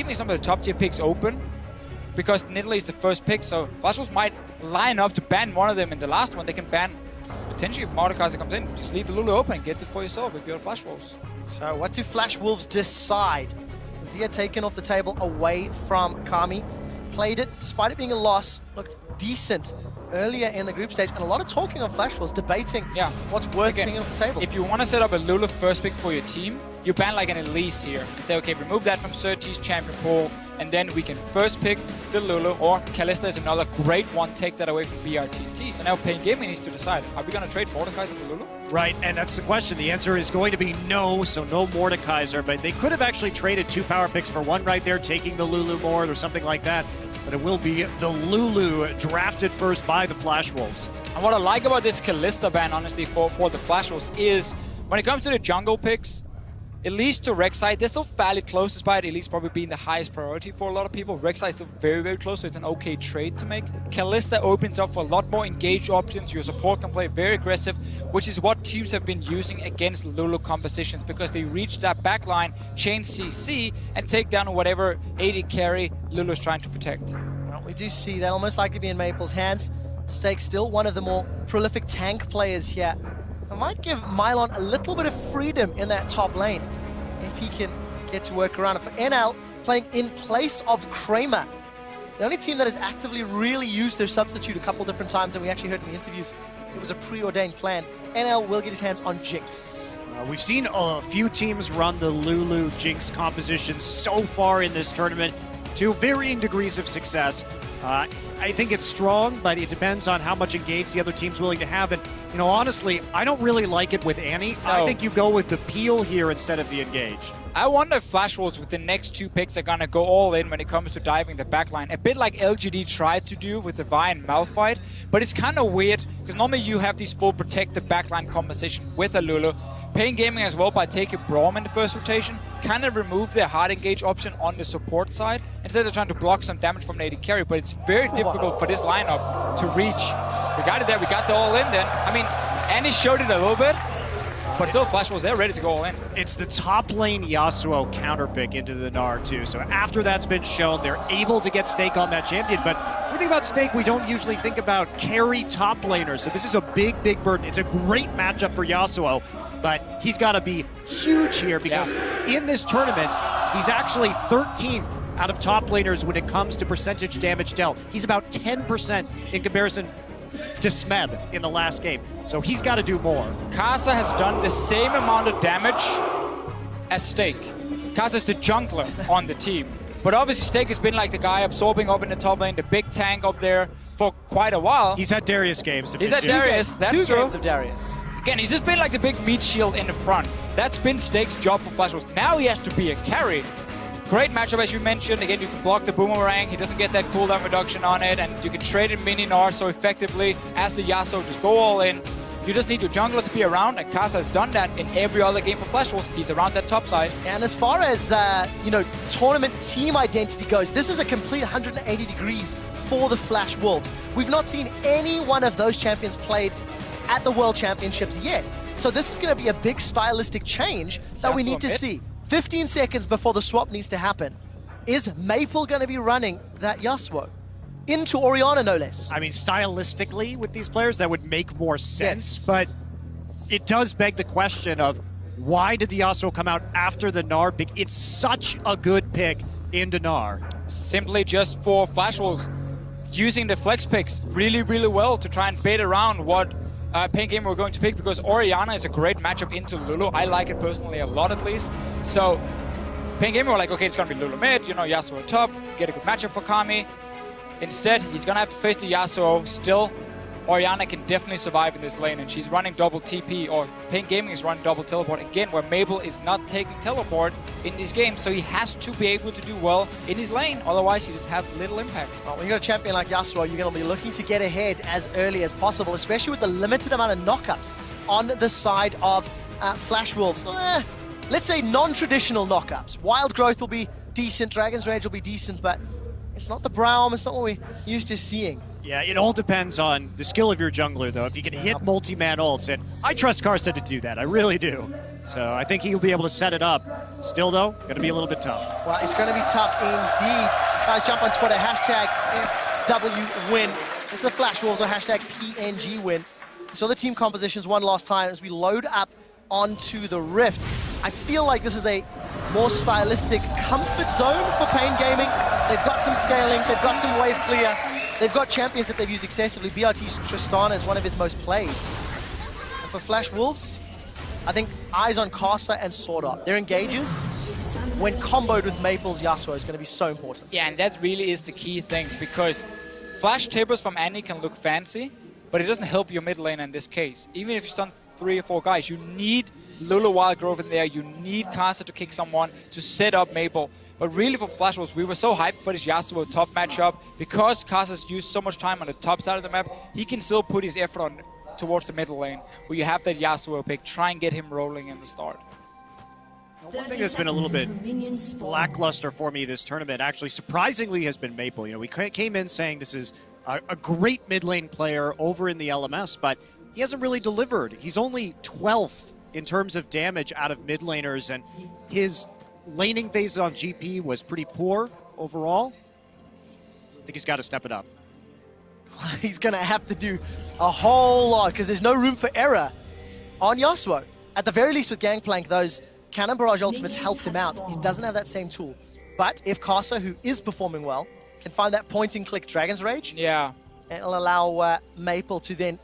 keeping some of the top tier picks open because Nidalee is the first pick, so Flash Wolves might line up to ban one of them in the last one. They can ban, potentially if Mordekaiser comes in, just leave the Lulu open and get it for yourself if you're Flash Wolves. So what do Flash Wolves decide? Zia taken off the table away from Kami. Played it, despite it being a loss, looked decent earlier in the group stage, and a lot of talking on Flash Wolves, debating what's worth being off the table. If you want to set up a Lulu first pick for your team, you ban like an Elise here and say, okay, remove that from Surtees champion pool, and then we can first pick the Lulu, or Kalista is another great one, take that away from BRTT. So now paiN Gaming needs to decide, are we going to trade Mordekaiser for Lulu? Right, and that's the question. The answer is going to be no, so no Mordekaiser, but they could have actually traded 2 power picks for one right there, taking the Lulu Mord or something like that. But it will be the Lulu drafted first by the Flash Wolves. And what I like about this Kalista ban, honestly, for the Flash Wolves is when it comes to the jungle picks, Elise to Rek'Sai, they're still fairly close, despite Elise probably being the highest priority for a lot of people. Rek'Sai is still very, very close, so it's an okay trade to make. Kalista opens up for a lot more engaged options. Your support can play very aggressive, which is what teams have been using against Lulu compositions, because they reach that backline, chain CC, and take down whatever AD carry Lulu is trying to protect. Well, we do see that almost likely be in Maple's hands. Stake still one of the more prolific tank players here. I might give Mylon a little bit of freedom in that top lane if he can get to work around it. For NL, playing in place of Kramer, the only team that has actively really used their substitute a couple different times, and we actually heard in the interviews it was a preordained plan. NL will get his hands on Jinx. We've seen a few teams run the Lulu Jinx composition so far in this tournament to varying degrees of success. I think it's strong, but it depends on how much engaged the other team's willing to have. And, you know, honestly, I don't really like it with Annie. No. I think you go with the peel here instead of the engage. I wonder if Flash Wolves with the next 2 picks are going to go all in when it comes to diving the backline. A bit like LGD tried to do with the Vi and Malphite, but it's kind of weird because normally you have these full protected backline composition with a Lulu. paiN Gaming as well, by taking Braum in the first rotation, kind of remove their hard engage option on the support side. Instead they're trying to block some damage from an AD carry, but it's very difficult for this lineup to reach. We got it there, we got the all in then. I mean, Annie showed it a little bit, but still Flash Wolves, they're ready to go all in. It's the top lane Yasuo counter pick into the Gnar too. So after that's been shown, they're able to get Stake on that champion. But when we think about Stake, we don't usually think about carry top laners. So this is a big, big burden. It's a great matchup for Yasuo, but he's got to be huge here because in this tournament, he's actually 13th out of top laners when it comes to percentage damage dealt. He's about 10% in comparison to Smeb in the last game. So he's got to do more. Kasa has done the same amount of damage as Stake. Kasa's the jungler on the team. But obviously Stake has been like the guy absorbing up in the top lane, the big tank up there for quite a while. He's had Darius games. He's had Darius, that's true. 2 games of Darius. Again, he's just been like the big meat shield in the front. That's been Stake's job for Flash Wolves. Now he has to be a carry. Great matchup, as you mentioned. Again, you can block the boomerang. He doesn't get that cooldown reduction on it, and you can trade in mini Gnar so effectively as the Yasuo. Just go all in. You just need your jungler to be around, and Kasa has done that in every other game for Flash Wolves. He's around that top side. And as far as you know, tournament team identity goes, this is a complete 180 degrees for the Flash Wolves. We've not seen any one of those champions played at the World Championships yet. So this is going to be a big stylistic change that we need to see. 15 seconds before the swap needs to happen. Is Maple going to be running that Yasuo? Into Orianna, no less. I mean, stylistically, with these players, that would make more sense, but it does beg the question of why did the Yasuo come out after the Gnar pick? It's such a good pick into Gnar. Simply just for Flash Wolves using the flex picks really, really well to try and bait around what paiN Gaming we're going to pick, because Orianna is a great matchup into Lulu. I like it personally a lot, at least. So paiN Gaming were like, okay, it's going to be Lulu mid, you know, Yasuo top, get a good matchup for Kami. Instead, he's going to have to face the Yasuo. Still, Orianna can definitely survive in this lane, and she's running double TP, or paiN Gaming is running double teleport, again, where Mabel is not taking teleport in these games, so he has to be able to do well in his lane, otherwise he just have little impact. Well, when you got a champion like Yasuo, you're going to be looking to get ahead as early as possible, especially with the limited amount of knockups on the side of Flash Wolves. Let's say non-traditional knockups. Wild Growth will be decent, Dragon's Rage will be decent, but it's not the Braum, it's not what we're used to seeing. Yeah, it all depends on the skill of your jungler, though. If you can hit multi-man ults, and I trust Karsa to do that, I really do. So I think he'll be able to set it up. Still, though, going to be a little bit tough. Well, it's going to be tough indeed. Guys, jump on Twitter, hashtag FWWin. It's the Flash Wolves or hashtag PNG win. So the team compositions one last time as we load up onto the Rift. I feel like this is a more stylistic comfort zone for paiN Gaming. They've got some scaling, they've got some wave clear, they've got champions that they've used excessively. BRT's Tristana is one of his most played. And for Flash Wolves, I think eyes on Karsa and Sword Art. Their engages, when comboed with Maple's Yasuo, is going to be so important. Yeah, and that really is the key thing, because flash tables from Annie can look fancy, but it doesn't help your mid lane in this case. Even if you stun 3 or 4 guys, you need Lulu Wild Grove in there, you need Karsa to kick someone to set up Maple. But really for Flash Wolves, we were so hyped for this Yasuo top matchup. Because Karsa's used so much time on the top side of the map, he can still put his effort on towards the middle lane, where you have that Yasuo pick, try and get him rolling in the start. One thing that's been a little bit lackluster for me this tournament, actually, surprisingly, has been Maple. You know, we came in saying this is a great mid lane player over in the LMS, but he hasn't really delivered. He's only 12th in terms of damage out of mid laners, and his laning phase on GP was pretty poor overall. I think he's got to step it up. He's going to have to do a whole lot, because there's no room for error on Yasuo. At the very least with Gangplank, those Cannon Barrage ultimates helped him out. He doesn't have that same tool. But if Karsa, who is performing well, can find that point-and-click Dragon's Rage, yeah, it'll allow Maple to then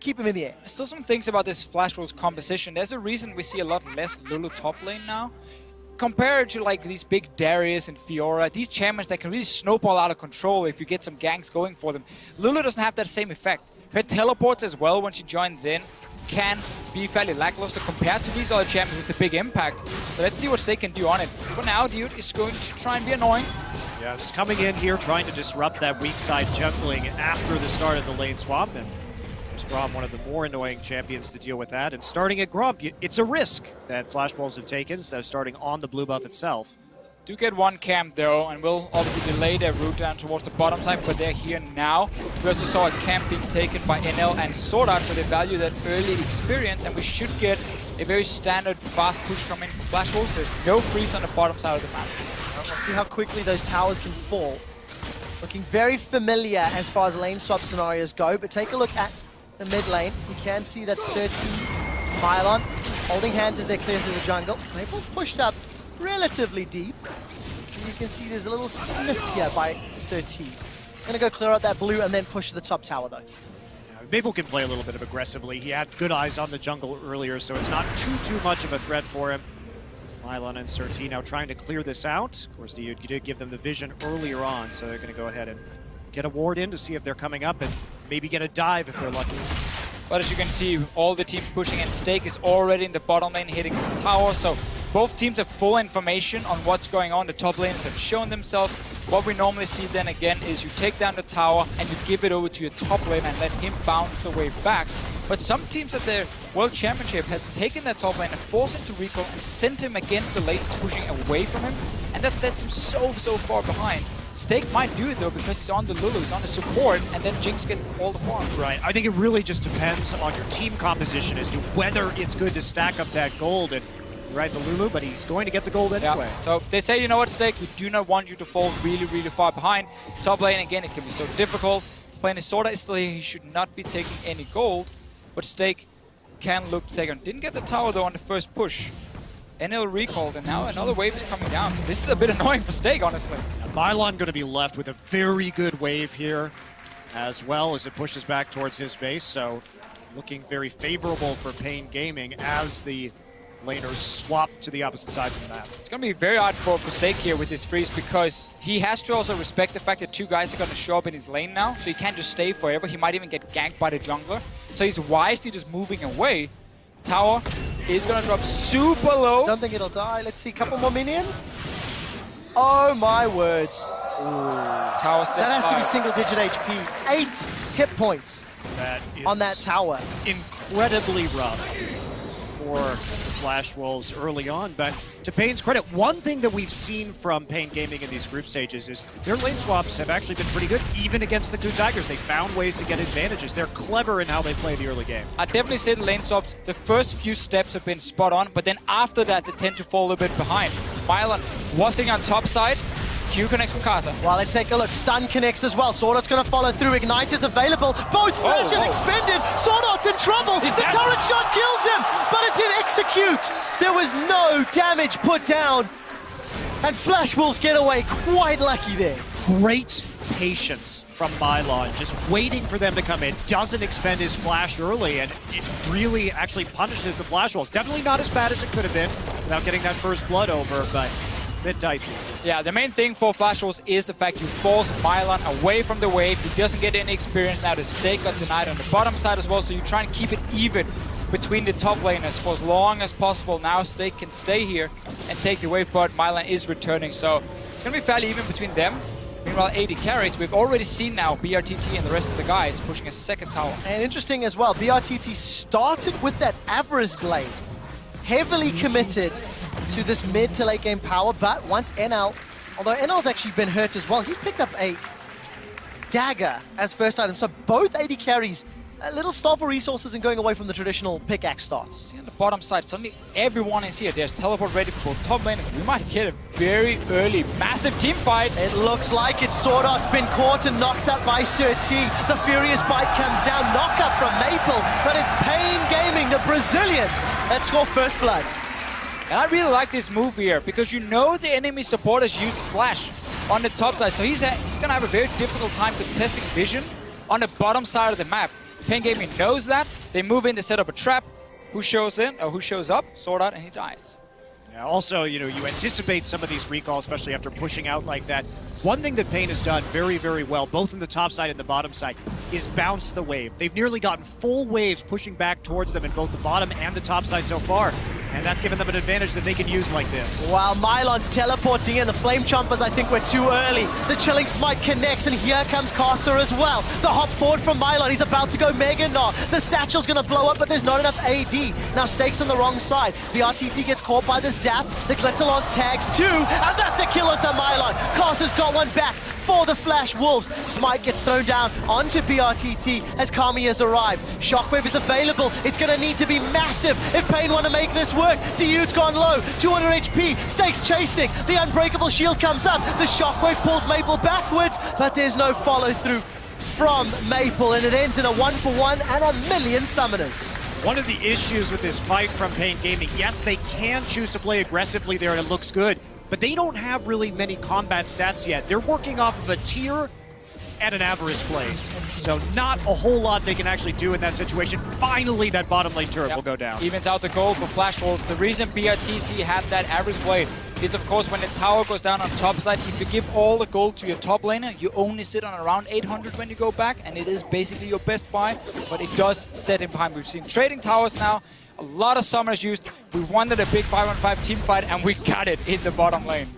keep him in the air. Still some things about this Flash Wolves composition. There's a reason we see a lot less Lulu top lane now. Compared to like these big Darius and Fiora, these champions that can really snowball out of control if you get some ganks going for them. Lulu doesn't have that same effect. Her teleports as well when she joins in can be fairly lackluster compared to these other champions with the big impact. So let's see what they can do on it. For now, Dude is going to try and be annoying. Yeah, just coming in here, trying to disrupt that weak side jungling after the start of the lane swap. And there's Grom, one of the more annoying champions to deal with that. And starting at Grom, it's a risk that Flash Wolves have taken instead of starting on the blue buff itself. Do get one camp though, and will obviously delay their route down towards the bottom side, but they're here now. We also saw a camp being taken by NL and Sword Art, so they value that early experience, and we should get a very standard fast push coming from Flash Wolves. There's no freeze on the bottom side of the map. We'll see how quickly those towers can fall. Looking very familiar as far as lane swap scenarios go, but take a look at the mid lane. You can see that Surti, Mylon holding hands as they clear through the jungle. Maple's pushed up relatively deep. And you can see there's a little sniff here by Surti. Gonna go clear out that blue and then push to the top tower though. Yeah, Maple can play a little bit of aggressively. He had good eyes on the jungle earlier, so it's not too much of a threat for him. Mylon and Surti now trying to clear this out. Of course, you did give them the vision earlier on, so they're gonna go ahead and get a ward in to see if they're coming up and maybe get a dive if they're lucky. But as you can see, all the teams pushing in. Stake is already in the bottom lane hitting the tower, so both teams have full information on what's going on. The top laners have shown themselves. What we normally see then again is you take down the tower and you give it over to your top lane and let him bounce the wave back. But some teams at their World Championship has taken that top lane and forced him to recall and sent him against the lanes pushing away from him, and that sets him so far behind. Stake might do it though because he's on the Lulu, he's on the support, and then Jinx gets all the farm. Right, I think it really just depends on your team composition as to whether it's good to stack up that gold. And right, the Lulu, but he's going to get the gold anyway. Yeah. So they say, you know what, Stake, we do not want you to fall really far behind. Top lane, again, it can be so difficult. Playing his Sword Art is still here, he should not be taking any gold, but Stake can look to take on. Didn't get the tower though on the first push. NL recalled, and now another wave is coming down. So this is a bit annoying for Stake, honestly. Now, Mylon going to be left with a very good wave here, as well as it pushes back towards his base. So looking very favorable for paiN Gaming as the laners swap to the opposite sides of the map. It's going to be very hard for Stake here with this freeze, because he has to also respect the fact that two guys are going to show up in his lane now, so he can't just stay forever. He might even get ganked by the jungler. So he's wisely just moving away. Tower is going to drop super low. Don't think it'll die. Let's see, a couple more minions. Oh my words. Tower step that has to be 5. single-digit HP. 8 hit points That is on that tower. incredibly rough for Flash Wolves early on, but to paiN's credit, one thing that we've seen from paiN Gaming in these group stages is their lane swaps have actually been pretty good, even against the Ku Tigers. They found ways to get advantages. They're clever in how they play the early game. I definitely say the lane swaps, the first few steps have been spot on, but then after that, they tend to fall a little bit behind. mylan wassing on top side. Q connects from Casa. Well, let's take a look. Stun connects as well. Sword Art's going to follow through. Ignite is available. Both flashes expended. Sword Art's in trouble. The turret shot kills him, but it's in execute. There was no damage put down. And Flash Wolves get away quite lucky there. Great patience from mylan, just waiting for them to come in. Doesn't expend his flash early, and it really actually punishes the Flash Wolves. Definitely not as bad as it could have been without getting that first blood over, but a bit dicey. Yeah, the main thing for Flash Wolves is the fact you force mylan away from the wave. He doesn't get any experience now. The stake got denied on the bottom side as well, so you try and keep it even between the top laners for as long as possible. Now Stake can stay here and take the wave, but mylan is returning, so it's going to be fairly even between them. Meanwhile, AD carries. We've already seen now BRTT and the rest of the guys pushing a second tower. And interesting as well, BRTT started with that Avarice Blade. Heavily committed to this mid to late game power, but once NL, although NL's actually been hurt as well, he's picked up a dagger as first item. So both AD carries a little stall for resources and going away from the traditional pickaxe starts. See on the bottom side, suddenly everyone is here. There's teleport ready for both top laners. We might get a very early, massive team fight. It looks like it. Sword Art's been caught and knocked up by Sir T. The Furious Bite comes down, knock up from Maple, but it's paiN Gaming, the Brazilians, that score first blood. And I really like this move here, because you know the enemy supporters use Flash on the top side, so he's going to have a very difficult time contesting vision on the bottom side of the map. paiN Gaming knows that. They move in to set up a trap. Who shows in, or who shows up? Sword Art, and he dies. Yeah, also, you know, you anticipate some of these recalls, especially after pushing out like that. One thing that paiN has done very, very well, both in the top side and the bottom side, is bounce the wave. They've nearly gotten full waves pushing back towards them in both the bottom and the top side so far. And that's given them an advantage that they can use like this. While mylan's teleporting in, the Flame Chompers I think were too early. The Chilling Smite connects, and here comes Casa as well. The hop forward from mylan, he's about to go Mega Knock. The Satchel's gonna blow up, but there's not enough AD. Now Stake's on the wrong side. The RTT gets caught by the Zap. The Glitterlance tags too, and that's a kill onto mylan. Casa's got one back for the Flash Wolves. Smite gets thrown down onto BRTT as Kami has arrived. Shockwave is available. It's going to need to be massive if paiN want to make this work. Diude's gone low. 200 HP. Stakes chasing. The Unbreakable Shield comes up. The Shockwave pulls Maple backwards, but there's no follow through from Maple, and it ends in a 1-for-1 and a million summoners. One of the issues with this fight from paiN Gaming, yes, they can choose to play aggressively there and it looks good, but they don't have really many combat stats yet. They're working off of a tier and an Avarice Blade. So not a whole lot they can actually do in that situation. Finally, that bottom lane turret will go down. Evens out the gold for Flash Wolves. The reason BRTT had that Avarice Blade is, of course, when the tower goes down on top side, if you give all the gold to your top laner, you only sit on around 800 when you go back, and it is basically your best buy, but it does set him behind. We've seen trading towers now. A lot of summoners used. We wanted a big 5-on-5 team fight, and we got it in the bottom lane.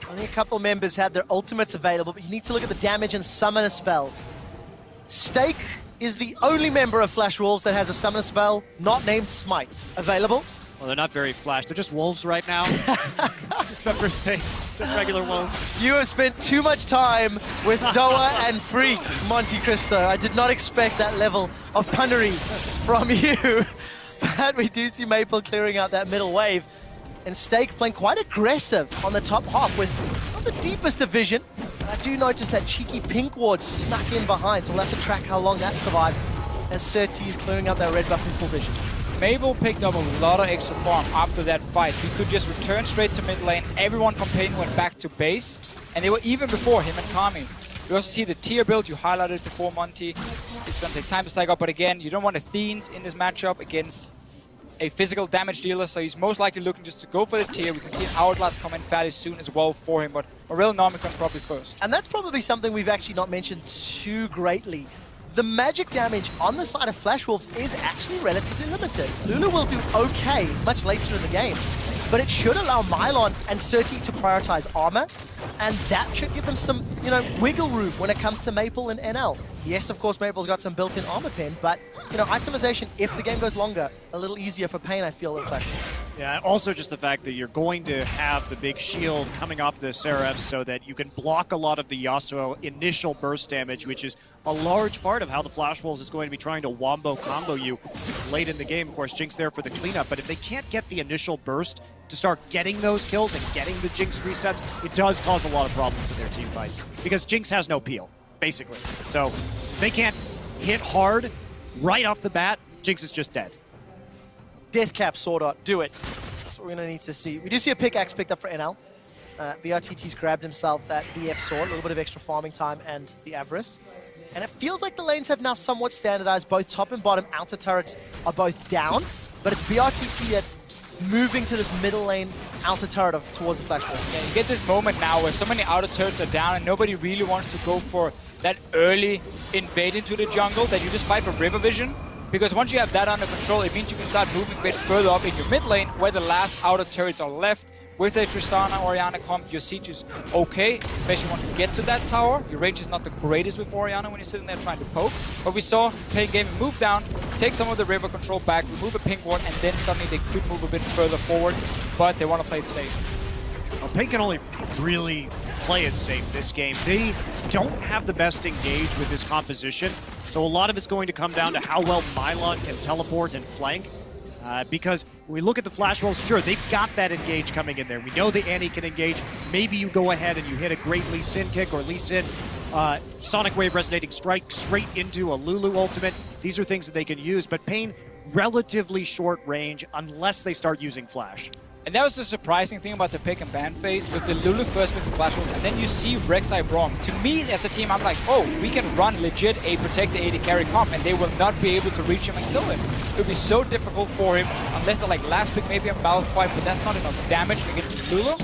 Only a couple members had their ultimates available, but you need to look at the damage and summoner spells. Stake is the only member of Flash Wolves that has a summoner spell not named Smite available. Well, they're not very Flash. They're just wolves right now. Except for Stake. Just regular wolves. You have spent too much time with Doa and Freak, Monte Cristo. I did not expect that level of punnery from you. But we do see Maple clearing out that middle wave, and Stake playing quite aggressive on the top half with not the deepest of vision. But I do notice that cheeky pink ward snuck in behind, so we'll have to track how long that survives as Sir T is clearing out that red buff in full vision. Maple picked up a lot of extra farm after that fight. He could just return straight to mid lane. Everyone from paiN went back to base, and they were even before him and Kami. You also see the tier build you highlighted before, Monty. It's going to take time to stack up, but again, you don't want Athenes in this matchup against a physical damage dealer, so he's most likely looking just to go for the tier. We can see an Hourglass come in fairly soon as well for him, but Morel Nomicon probably first. And that's probably something we've actually not mentioned too greatly. The magic damage on the side of Flash Wolves is actually relatively limited. Lulu will do okay much later in the game, but it should allow mylan and Sir T to prioritize armor, and that should give them some, you know, wiggle room when it comes to Maple and NL. Yes, of course, Maple's got some built-in armor pen, but, you know, itemization, if the game goes longer, a little easier for paiN, I feel, than Flash Wolves. Yeah, also just the fact that you're going to have the big shield coming off the Seraph so that you can block a lot of the Yasuo initial burst damage, which is a large part of how the Flash Wolves is going to be trying to wombo combo you late in the game. Of course, Jinx there for the cleanup, but if they can't get the initial burst to start getting those kills and getting the Jinx resets, it does cause a lot of problems in their team fights because Jinx has no peel, basically. So they can't hit hard right off the bat, Jinx is just dead. Deathcap Sword Art, do it. That's what we're going to need to see. We do see a pickaxe picked up for NL. BRTT's grabbed himself that BF Sword, a little bit of extra farming time and the Avarice. And it feels like the lanes have now somewhat standardized. Both top and bottom outer turrets are both down, but it's BRTT that's moving to this middle lane outer turret towards the Flash Ball. Yeah, you get this moment now where so many outer turrets are down and nobody really wants to go for that early invade into the jungle that you just fight for river vision. Because once you have that under control, it means you can start moving a bit further up in your mid lane where the last outer turrets are left. With a Tristana Orianna comp, your siege is okay, especially once you get to that tower. Your range is not the greatest with Orianna when you're sitting there trying to poke. But we saw paiN Gaming move down, take some of the river control back, remove a pink ward, and then suddenly they could move a bit further forward. But they want to play it safe. Well, paiN can only really play it safe this game. They don't have the best engage with this composition. So a lot of it's going to come down to how well Mylon can teleport and flank. Because when we look at the Flash Wolves, sure, they've got that engage coming in there. We know the Annie can engage. Maybe you go ahead and you hit a great Lee Sin kick or Lee Sin Sonic Wave Resonating Strike straight into a Lulu ultimate. These are things that they can use, but paiN, relatively short range unless they start using Flash. And that was the surprising thing about the pick and ban phase with the Lulu first with the Flash Wolves, and then you see Rek'Sai Braum. To me, as a team, I'm like, oh, we can run legit a protect the AD carry comp, and they will not be able to reach him and kill him. It would be so difficult for him, unless they're like last pick, maybe a Malphite, but that's not enough damage against Lulu.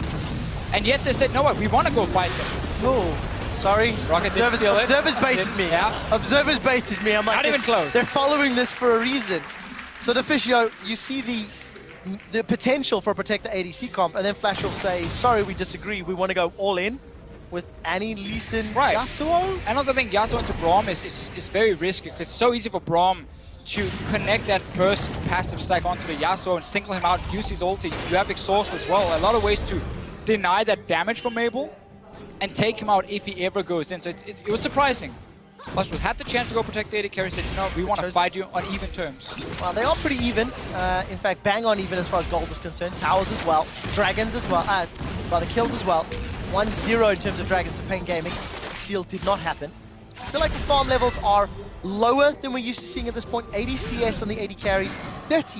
And yet they said, no, what, we want to go fight them. Oh, sorry. Rocket did steal it. Observers baited me. Yeah. Observers baited me. I'm like, not even close. They're following this for a reason. So Deficio, you see the potential for a Protect the ADC comp, and then Flash will say, sorry, we disagree, we want to go all in with Annie, Lee Sin, right. Yasuo? And also I think Yasuo into Braum is very risky, because it's so easy for Braum to connect that first passive stack onto the Yasuo and single him out, use his ulti. You have exhaust as well, a lot of ways to deny that damage from Mabel and take him out if he ever goes in. So it was surprising. Flash had the chance to go protect the AD carry, said, no, we want to fight you on even terms. Well, they are pretty even. In fact, bang on even as far as gold is concerned. Towers as well. Dragons as well. Rather, kills as well. 1-0 in terms of dragons to paiN Gaming. Steal did not happen. I feel like the farm levels are lower than we're used to seeing at this point. 80 CS on the AD carries, 30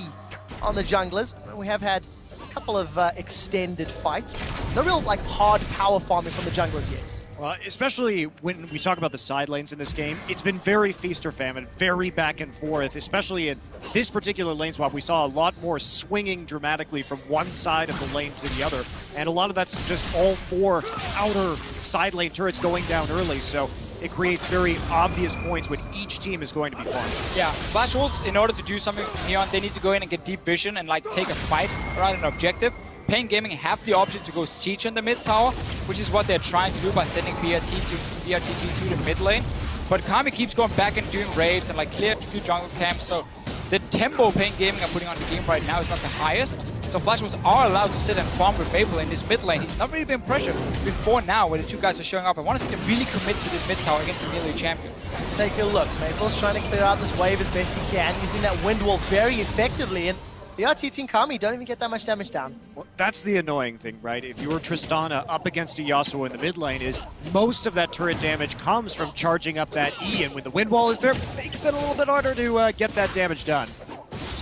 on the junglers. We have had a couple of extended fights. No real like hard power farming from the junglers yet. Well, especially when we talk about the side lanes in this game, it's been very feast or famine, very back and forth, especially in this particular lane swap. We saw a lot more swinging dramatically from one side of the lane to the other, and a lot of that's just all four outer side lane turrets going down early, so it creates very obvious points when each team is going to be farming. Yeah, Flash Wolves, in order to do something from here on, they need to go in and get deep vision and like take a fight around an objective. paiN Gaming have the option to go siege in the mid tower, which is what they're trying to do by sending BRTT to the mid lane. But Kami keeps going back and doing raids and like clear a few jungle camps, so the tempo paiN Gaming are putting on the game right now is not the highest. So Flash Wolves are allowed to sit and farm with Mabel in this mid lane. He's not really been pressured before now where the two guys are showing up. I want to see them really commit to this mid tower against the melee champion. Let's take a look. Mabel's trying to clear out this wave as best he can, using that wind wall very effectively, and BRTT and Kami don't even get that much damage down. Well, that's the annoying thing, right? If you're Tristana up against a Yasuo in the mid lane, is most of that turret damage comes from charging up that E, and when the wind wall is there, it makes it a little bit harder to get that damage done.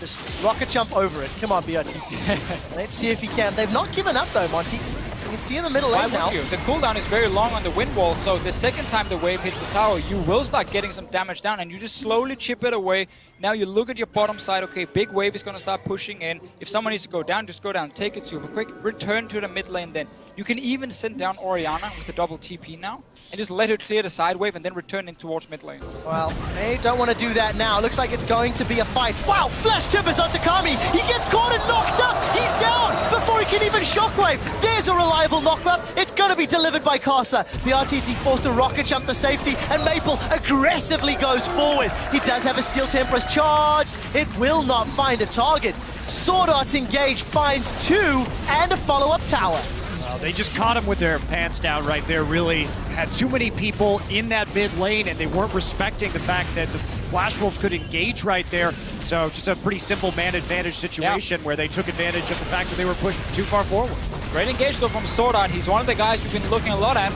Just rocket jump over it. Come on, BRTT. Let's see if he can. They've not given up though, Monty. You can see in the middle lane now. The cooldown is very long on the wind wall, so the second time the wave hits the tower, you will start getting some damage down, and you just slowly chip it away. Now you look at your bottom side, okay, big wave is going to start pushing in. If someone needs to go down, just go down, take it super quick, return to the mid lane then. You can even send down Orianna with the double TP now, and just let her clear the side wave and then return in towards mid lane. Well, they don't want to do that now. Looks like it's going to be a fight. Wow, flash tippers onto Kami. He gets caught and knocked up. He's down before he can even shockwave. There's a reliable knockup. It's going to be delivered by Casa. BRTT forced a rocket jump to safety, and Maple aggressively goes forward. He does have a Steel Temperance charged. It will not find a target. Sword Art engage finds 2 and a follow-up tower. Well, they just caught him with their pants down right there. Really had too many people in that mid lane, and they weren't respecting the fact that the Flash Wolves could engage right there. So just a pretty simple man advantage situation where they took advantage of the fact that they were pushed too far forward. Great engage though from Sword Art. He's one of the guys we've been looking a lot at.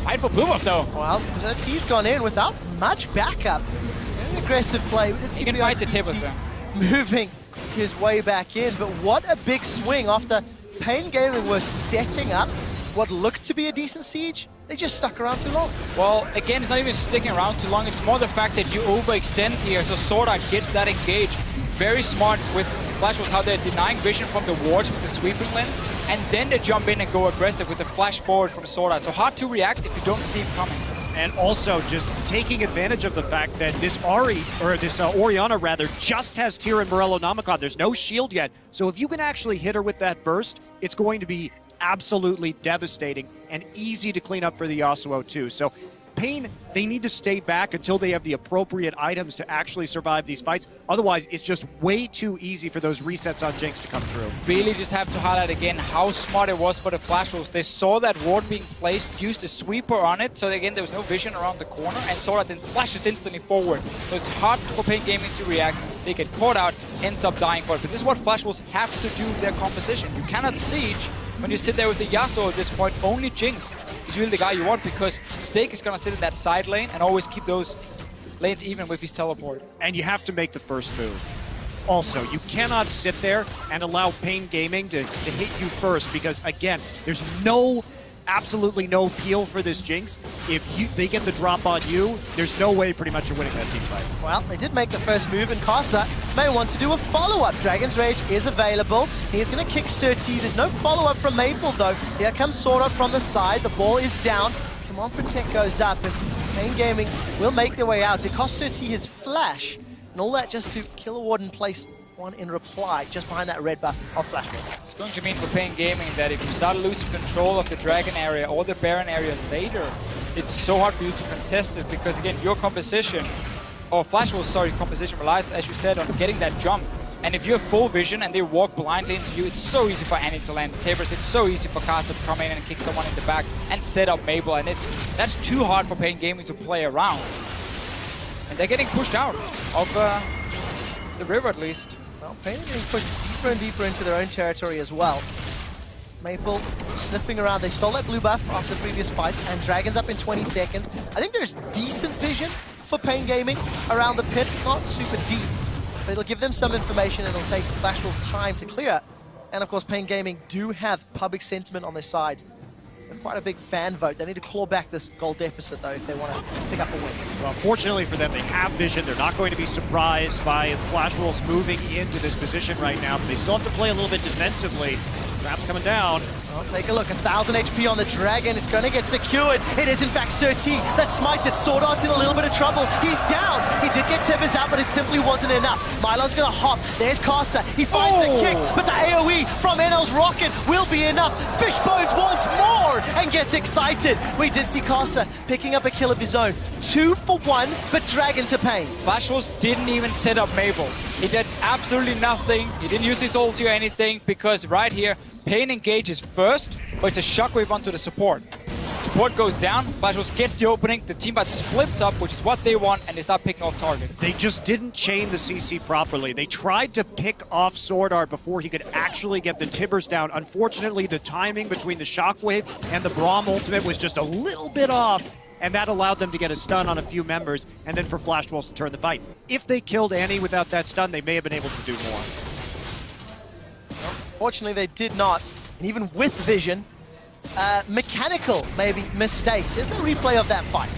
Fight for blue buff though. Well, he's gone in without much backup. Very aggressive play. He can fight the tables though. Moving his way back in, but what a big swing after paiN Gaming was setting up what looked to be a decent siege. They just stuck around too long. Well, again, it's not even sticking around too long. It's more the fact that you overextend here, so Sword Art gets that engage. Very smart with Flash Wolves, how they're denying vision from the wards with the sweeping lens, and then they jump in and go aggressive with the flash forward from Sword Art. So hard to react if you don't see it coming. And also just taking advantage of the fact that this Orianna rather, just has Tyr and Morello Namicon. There's no shield yet. So if you can actually hit her with that burst, it's going to be absolutely devastating and easy to clean up for the Yasuo too. So paiN, they need to stay back until they have the appropriate items to actually survive these fights. Otherwise, it's just way too easy for those resets on Jinx to come through. Really just have to highlight again how smart it was for the Flash Wolves. They saw that ward being placed, used a sweeper on it, so again, there was no vision around the corner, and Sword Art then flashes instantly forward. So it's hard for paiN Gaming to react. They get caught out, ends up dying for it. But this is what Flash Wolves have to do with their composition. You cannot siege when you sit there with the Yasuo at this point. Only Jinx is really the guy you want, because Stake is going to sit in that side lane and always keep those lanes even with his teleport. And you have to make the first move. Also, you cannot sit there and allow paiN Gaming to hit you first, because again, there's absolutely no appeal for this Jinx. If they get the drop on you, there's no way pretty much you're winning that team fight. Well, they did make the first move, and Casa may want to do a follow-up. Dragon's Rage is available. He's going to kick Sir T. There's no follow-up from Maple, though. Here comes Sword Art from the side. The ball is down. Come on, Protect goes up, and paiN Gaming will make their way out. It cost Sir T his flash, and all that just to kill a ward and place one in reply, just behind that red buff of Flash Ring. It's going to mean for paiN Gaming that if you start losing control of the Dragon area or the Baron area later, it's so hard for you to contest it, because again, your composition, or Flash Wolves, sorry, composition relies, as you said, on getting that jump. And if you have full vision and they walk blindly into you, it's so easy for Annie to land Tabers. It's so easy for Casa to come in and kick someone in the back and set up Mabel, and that's too hard for paiN Gaming to play around. And they're getting pushed out of the river at least. Well, paiN are getting pushed deeper and deeper into their own territory as well. Maple sniffing around. They stole that blue buff after the previous fight, and Dragon's up in 20 seconds. I think there's decent vision for paiN Gaming around the pits, not super deep, but it'll give them some information, and it'll take Flash Wolves time to clear. And of course, paiN Gaming do have public sentiment on their side. They're quite a big fan vote. They need to claw back this goal deficit, though, if they want to pick up a win. Well, fortunately for them, they have vision. They're not going to be surprised by Flash Wolves moving into this position right now, but they still have to play a little bit defensively. Traps coming down. Well, take a look. 1,000 HP on the Dragon. It's going to get secured. It is, in fact, Sir T that smites it. Sword Art's in a little bit of trouble. He's down. He did get Tibbers out, but it simply wasn't enough. Mylon's going to hop. There's Casa. He finds the kick, but the AoE from NL's rocket will be enough. Fishbones wants more and gets excited. We did see Casa picking up a kill of his own. 2 for 1, but Dragon to paiN. Flash Wolves didn't even set up Mabel. He did absolutely nothing. He didn't use his ulti or anything, because right here, paiN engages first, but it's a shockwave onto the support. Support goes down, Flash Wolves gets the opening, the team fight splits up, which is what they want, and they start picking off targets. They just didn't chain the CC properly. They tried to pick off Sword Art before he could actually get the Tibbers down. Unfortunately, the timing between the shockwave and the Braum ultimate was just a little bit off, and that allowed them to get a stun on a few members, and then for Flash Wolves to turn the fight. If they killed Annie without that stun, they may have been able to do more. Fortunately, they did not, and even with vision, mechanical, maybe, mistakes. Here's the replay of that fight.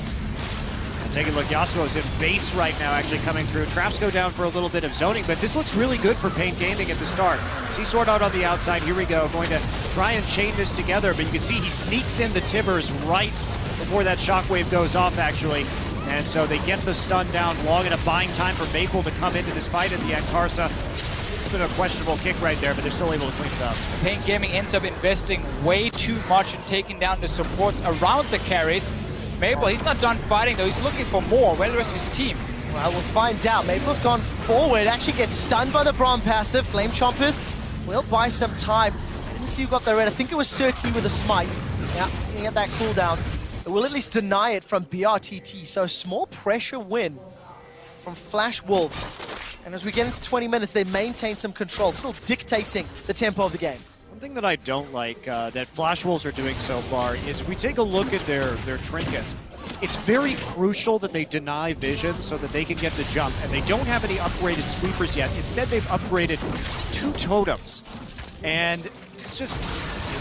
Take a look, Yasuo's in base right now, actually coming through. Traps go down for a little bit of zoning, but this looks really good for paiN Gaming at the start. See Sword Art on the outside, here we go. Going to try and chain this together, but you can see he sneaks in the Tibbers right before that shockwave goes off, actually. And so they get the stun down, long enough buying time for Maple to come into this fight at the end. Karsa, it's been a questionable kick right there, but they're still able to clean it up. paiN Gaming ends up investing way too much in taking down the supports around the carries. Mabel, he's not done fighting though, he's looking for more. Where's the rest of his team? Well, we'll find out. Maple's gone forward, actually gets stunned by the Braum passive. Flame Chompers will buy some time. Didn't see who got the red. I think it was Surti with a smite. Yeah, you can get that cooldown. It will at least deny it from BRTT. So a small pressure win from Flash Wolves. And as we get into 20 minutes, they maintain some control, still dictating the tempo of the game. One thing that I don't like that Flash Wolves are doing so far is we take a look at their trinkets. It's very crucial that they deny vision so that they can get the jump, and they don't have any upgraded sweepers yet. Instead, they've upgraded 2 totems. And it's just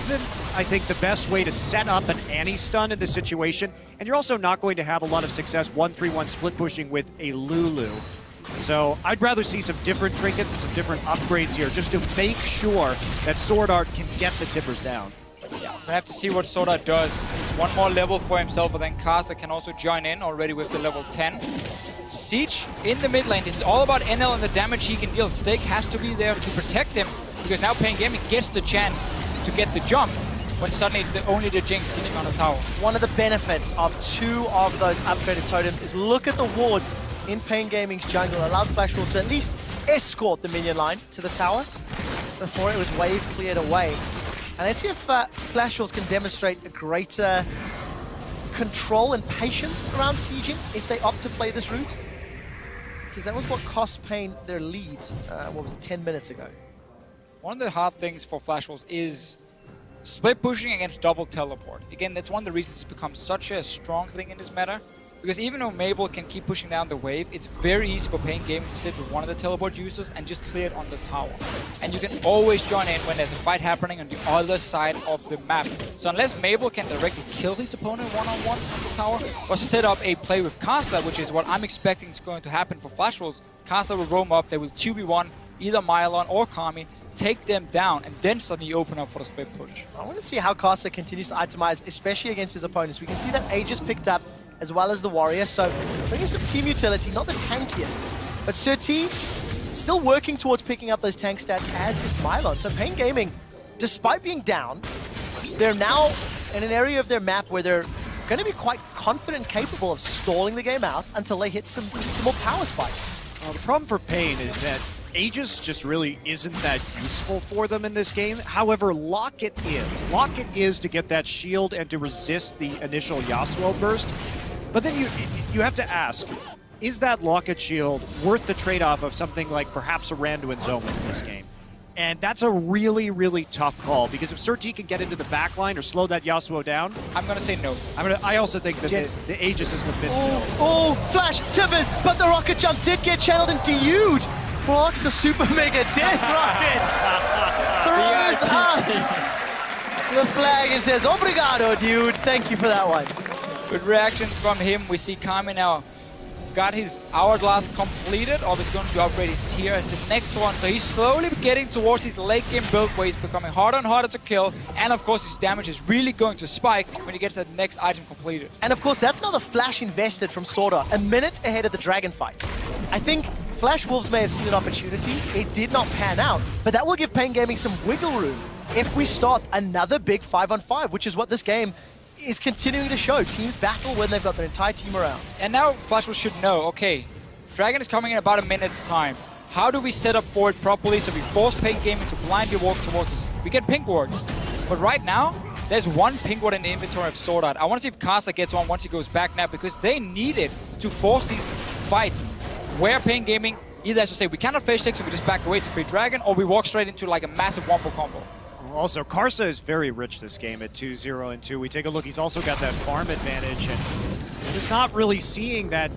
isn't, I think, the best way to set up an anti-stun in this situation. And you're also not going to have a lot of success 1-3-1 split pushing with a Lulu. So I'd rather see some different trinkets and some different upgrades here just to make sure that Sword Art can get the tippers down. Yeah, we have to see what Sword Art does. One more level for himself, and then Kasa can also join in already with the level 10. Siege in the mid lane. This is all about NL and the damage he can deal. Stake has to be there to protect him, because now paiN Gaming gets the chance to get the jump when suddenly it's only the Jinx sieging on the tower. One of the benefits of 2 of those upgraded totems is look at the wards in paiN Gaming's jungle. Allowed Flash Wolves to at least escort the minion line to the tower before it was wave cleared away. And let's see if Flash Wolves can demonstrate a greater control and patience around sieging if they opt to play this route. Because that was what cost paiN their lead, what was it, 10 minutes ago. One of the hard things for Flash Wolves is split pushing against double teleport. Again, that's one of the reasons it's become such a strong thing in this meta. Because even though Maple can keep pushing down the wave, it's very easy for paiN Gaming to sit with one of the teleport users and just clear it on the tower. And you can always join in when there's a fight happening on the other side of the map. So unless Maple can directly kill his opponent one-on-one on the tower, or set up a play with Kasa, which is what I'm expecting is going to happen for Flash Wolves, Kasa will roam up, they will 2v1 either Mylon or Kami, take them down, and then suddenly open up for the split push. I want to see how Kasa continues to itemize, especially against his opponents. We can see that Aegis picked up as well as the Warrior, so bringing some team utility, not the tankiest. But Surti still working towards picking up those tank stats, as is Mylon. So paiN Gaming, despite being down, they're now in an area of their map where they're going to be quite confident and capable of stalling the game out until they hit some more power spikes. The problem for paiN is that Aegis just really isn't that useful for them in this game. However, Locket is. Locket is to get that shield and to resist the initial Yasuo burst. But then you have to ask, is that Locket shield worth the trade-off of something like perhaps a Randuin's Omen in this game? And that's a really, really tough call, because if Surti can get into the backline or slow that Yasuo down, I'm going to say no. I also think that the Aegis is the best. Oh, Flash, tippers, but the rocket jump did get channeled and DU'd. Blocks the super mega death rocket. Throws up the flag and says, "Obrigado, dude. Thank you for that one." Good reactions from him. We see Kami now got his hourglass completed, or he's going to upgrade his tier as the next one. So he's slowly getting towards his late game build where he's becoming harder and harder to kill. And of course his damage is really going to spike when he gets that next item completed. And of course that's another flash invested from Sword Art, a minute ahead of the dragon fight. I think Flash Wolves may have seen an opportunity. It did not pan out, but that will give paiN Gaming some wiggle room if we start another big 5-on-5, which is what this game is continuing to show. Teams battle when they've got their entire team around. And now Flash Wolves should know, okay, Dragon is coming in about a minute's time. How do we set up for it properly so we force paiN Gaming to blindly walk towards us? We get pink wards, but right now, there's one pink ward in the inventory of Sword Art. I want to see if Kasa gets one once he goes back now, because they need it to force these fights where paiN Gaming either has to say, we cannot phase 6 so we just back away to free Dragon, or we walk straight into like a massive wombo combo. Also, Karsa is very rich this game at 2-0 and 2. We take a look, he's also got that farm advantage, and just not really seeing that.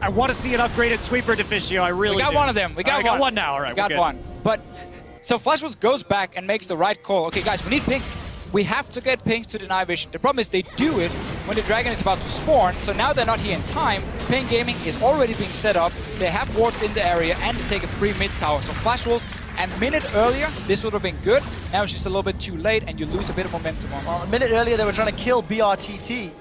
I want to see an upgraded sweeper Deficio, I really We got do. one of them, we got one. got one now, all right, we got one. But, so Flash Wolves goes back and makes the right call. Okay guys, we need pinks. We have to get pinks to deny vision. The problem is they do it when the dragon is about to spawn, so now they're not here in time. paiN Gaming is already being set up, they have wards in the area, and they take a free mid tower. So Flash Wolves, a minute earlier, this would have been good. Now it's just a little bit too late, and you lose a bit of momentum on it. Well, a minute earlier they were trying to kill BRTT.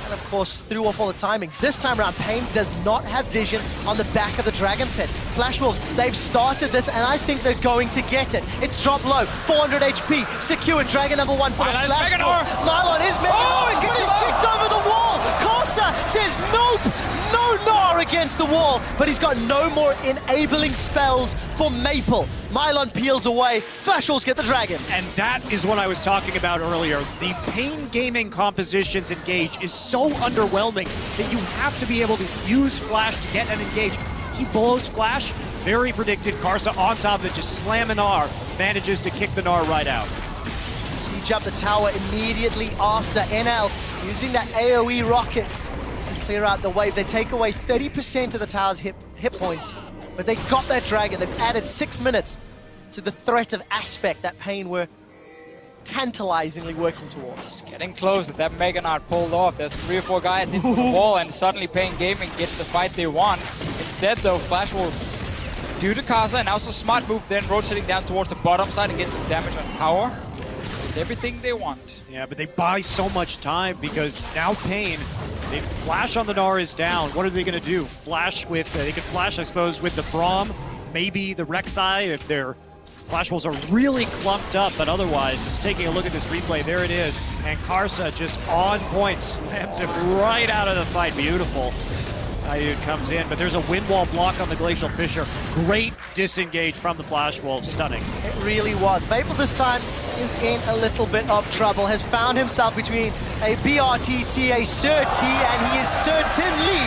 And of course, threw off all the timings. This time around, paiN does not have vision on the back of the Dragon Pit. Flash Wolves, they've started this, and I think they're going to get it. It's dropped low, 400 HP, secured Dragon number 1 for the Flash Wolves. Mylon is making it, but he's kicked over the wall. Kosa says nope, no Gnar against against the wall, but he's got no more enabling spells for Maple. Mylon peels away, Flash Wolves get the dragon. And that is what I was talking about earlier. The paiN Gaming compositions engage is so underwhelming that you have to be able to use Flash to get an engage. He blows Flash, very predicted. Karsa on top of it, just slam an R, manages to kick the Gnar right out. Siege up the tower immediately after NL, using that AoE rocket to clear out the wave. They take away 30% of the tower's hit points, but they got that dragon. They've added 6 minutes to the threat of aspect that paiN were tantalizingly working towards. It's getting close. That Mega Gnar pulled off. There's 3 or 4 guys into the wall, and suddenly paiN Gaming gets the fight they want. Instead, though, Flash Wolves do to Karsa, and also smart move then rotating down towards the bottom side and get some damage on tower. It's everything they want. Yeah, but they buy so much time because now paiN, they flash on the Gnar is down. What are they going to do? Flash with, they could flash, I suppose, with the Braum, maybe the Rek'Sai if their Flash Wolves are really clumped up, but otherwise, just taking a look at this replay, there it is. And Karsa just on point, slams it right out of the fight. Beautiful. Dude comes in, but there's a wind wall block on the Glacial Fissure. Great disengage from the Flash Wolves, stunning. It really was. Maple this time is in a little bit of trouble, has found himself between a BRTT, a Sir T, and he is certainly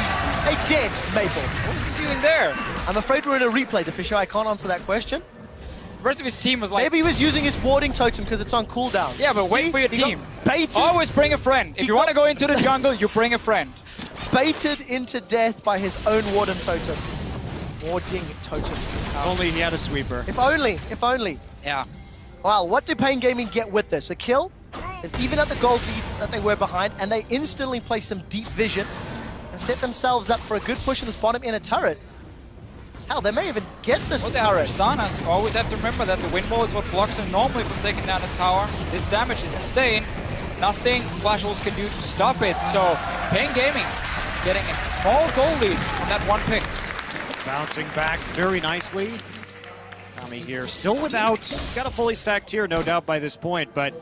a dead Maple. What is he doing there? I'm afraid we're in a replay, Fisher. I can't answer that question. The rest of his team was like... Maybe he was using his warding totem because it's on cooldown. Yeah, but wait for your team. Always bring a friend. If you want to go into the jungle, you bring a friend. Baited into death by his own warden totem. Warding totem. If only he had a sweeper. If only, if only. Yeah. Wow, what do paiN Gaming get with this? A kill? They've even at the gold lead that they were behind, and they instantly play some deep vision and set themselves up for a good push in this bottom inner turret. Hell, they may even get this turret. Sanas, you always have to remember that the wind wall is what blocks them normally from taking down the tower. This damage is insane. Nothing Flash Wolves can do to stop it. So, paiN Gaming getting a small goal lead on that one pick. Bouncing back very nicely. Kami here, still without, he's got a fully stacked tier, no doubt by this point, but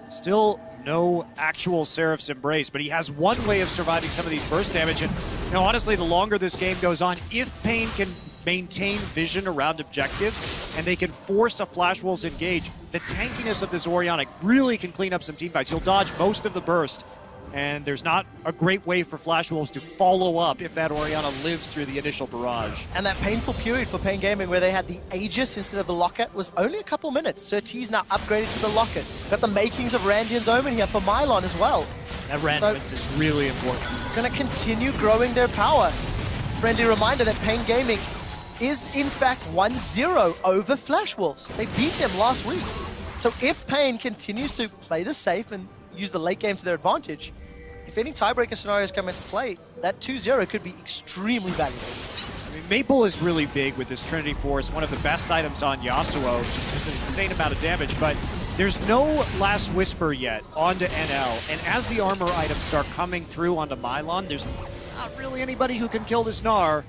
still no actual Seraph's Embrace. But he has one way of surviving some of these burst damage. And, you know, honestly, the longer this game goes on, if paiN can maintain vision around objectives and they can force a Flash Wolves engage, the tankiness of this Orianna really can clean up some teamfights. You'll dodge most of the burst, and there's not a great way for Flash Wolves to follow up if that Orianna lives through the initial barrage. And that painful period for paiN Gaming where they had the Aegis instead of the Locket was only a couple minutes. Sir T's now upgraded to the Locket. Got the makings of Randian's Omen here for Mylon as well. That randomness is really important. Going to continue growing their power. Friendly reminder that paiN Gaming is in fact 1-0 over Flash Wolves. They beat them last week. So if paiN continues to play this safe and use the late game to their advantage, if any tiebreaker scenarios come into play, that 2-0 could be extremely valuable. I mean, Maple is really big with this Trinity Force, one of the best items on Yasuo, just does an insane amount of damage, but there's no Last Whisper yet onto NL, and as the armor items start coming through onto Mylon, there's not really anybody who can kill this Gnar.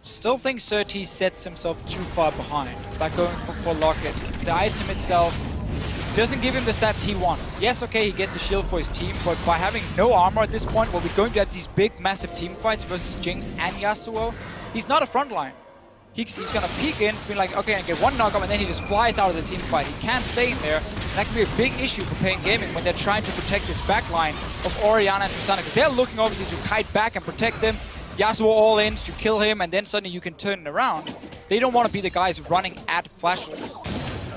Still think Sir T sets himself too far behind by going for Locket. The item itself doesn't give him the stats he wants. Yes, okay, he gets a shield for his team, but by having no armor at this point, where we're going to have these big, massive team fights versus Jinx and Yasuo, he's not a frontline. He's going to peek in, be like, okay, I get one knockup, and then he just flies out of the team fight. He can't stay in there. And that can be a big issue for paiN Gaming when they're trying to protect this backline of Orianna and Tristana, because they're looking obviously to kite back and protect them. Yasuo all in to kill him, and then suddenly you can turn it around. They don't want to be the guys running at Flash Wolves.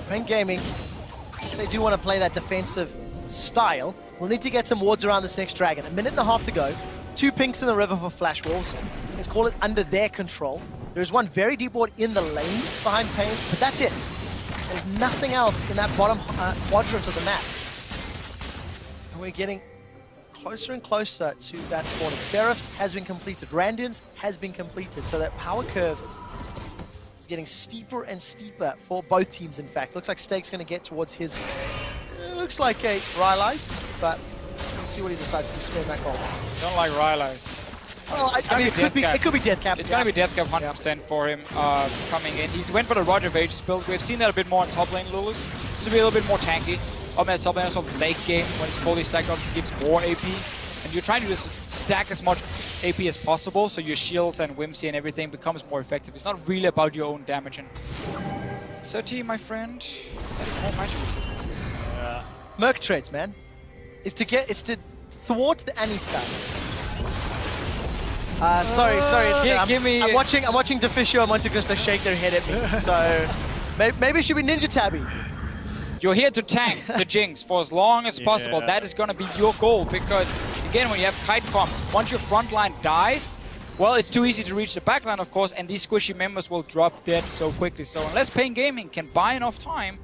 paiN Gaming, if they do want to play that defensive style, we'll need to get some wards around this next dragon. 1.5 minutes to go. 2 pinks in the river for Flash Wolves. Let's call it under their control. There's one very deep ward in the lane behind paiN, but that's it. There's nothing else in that bottom quadrant of the map. And we're getting closer and closer to that spawning. Seraph's has been completed. Randian's has been completed. So that power curve is getting steeper and steeper for both teams, in fact. Looks like Steak's going to get towards his... looks like a Rylai's, but we'll see what he decides to spend that gold. Don't like Rylai's. Well, I mean, it could be Deathcap. It's going to be Deathcap 100% for him coming in. He went for the Roger of Ages build. We've seen that a bit more in top lane, Lulus. To be a little bit more tanky. On that top lane, also late game, when it's fully stacked, obviously gives more AP. And you're trying to just stack as much AP as possible, so your shields and Whimsy and everything becomes more effective. It's not really about your own damage. And 30, my friend, that is more magic resistance. Merc trades, man. It's to thwart the Annie stun. Sorry. I'm watching Deficio and Monte Cristo shake their head at me. So maybe it should be Ninja Tabby. You're here to tank the Jinx for as long as possible. That is going to be your goal, because again, when you have kite bombs, once your front line dies, well, it's too easy to reach the back line, of course, and these squishy members will drop dead so quickly. So unless paiN Gaming can buy enough time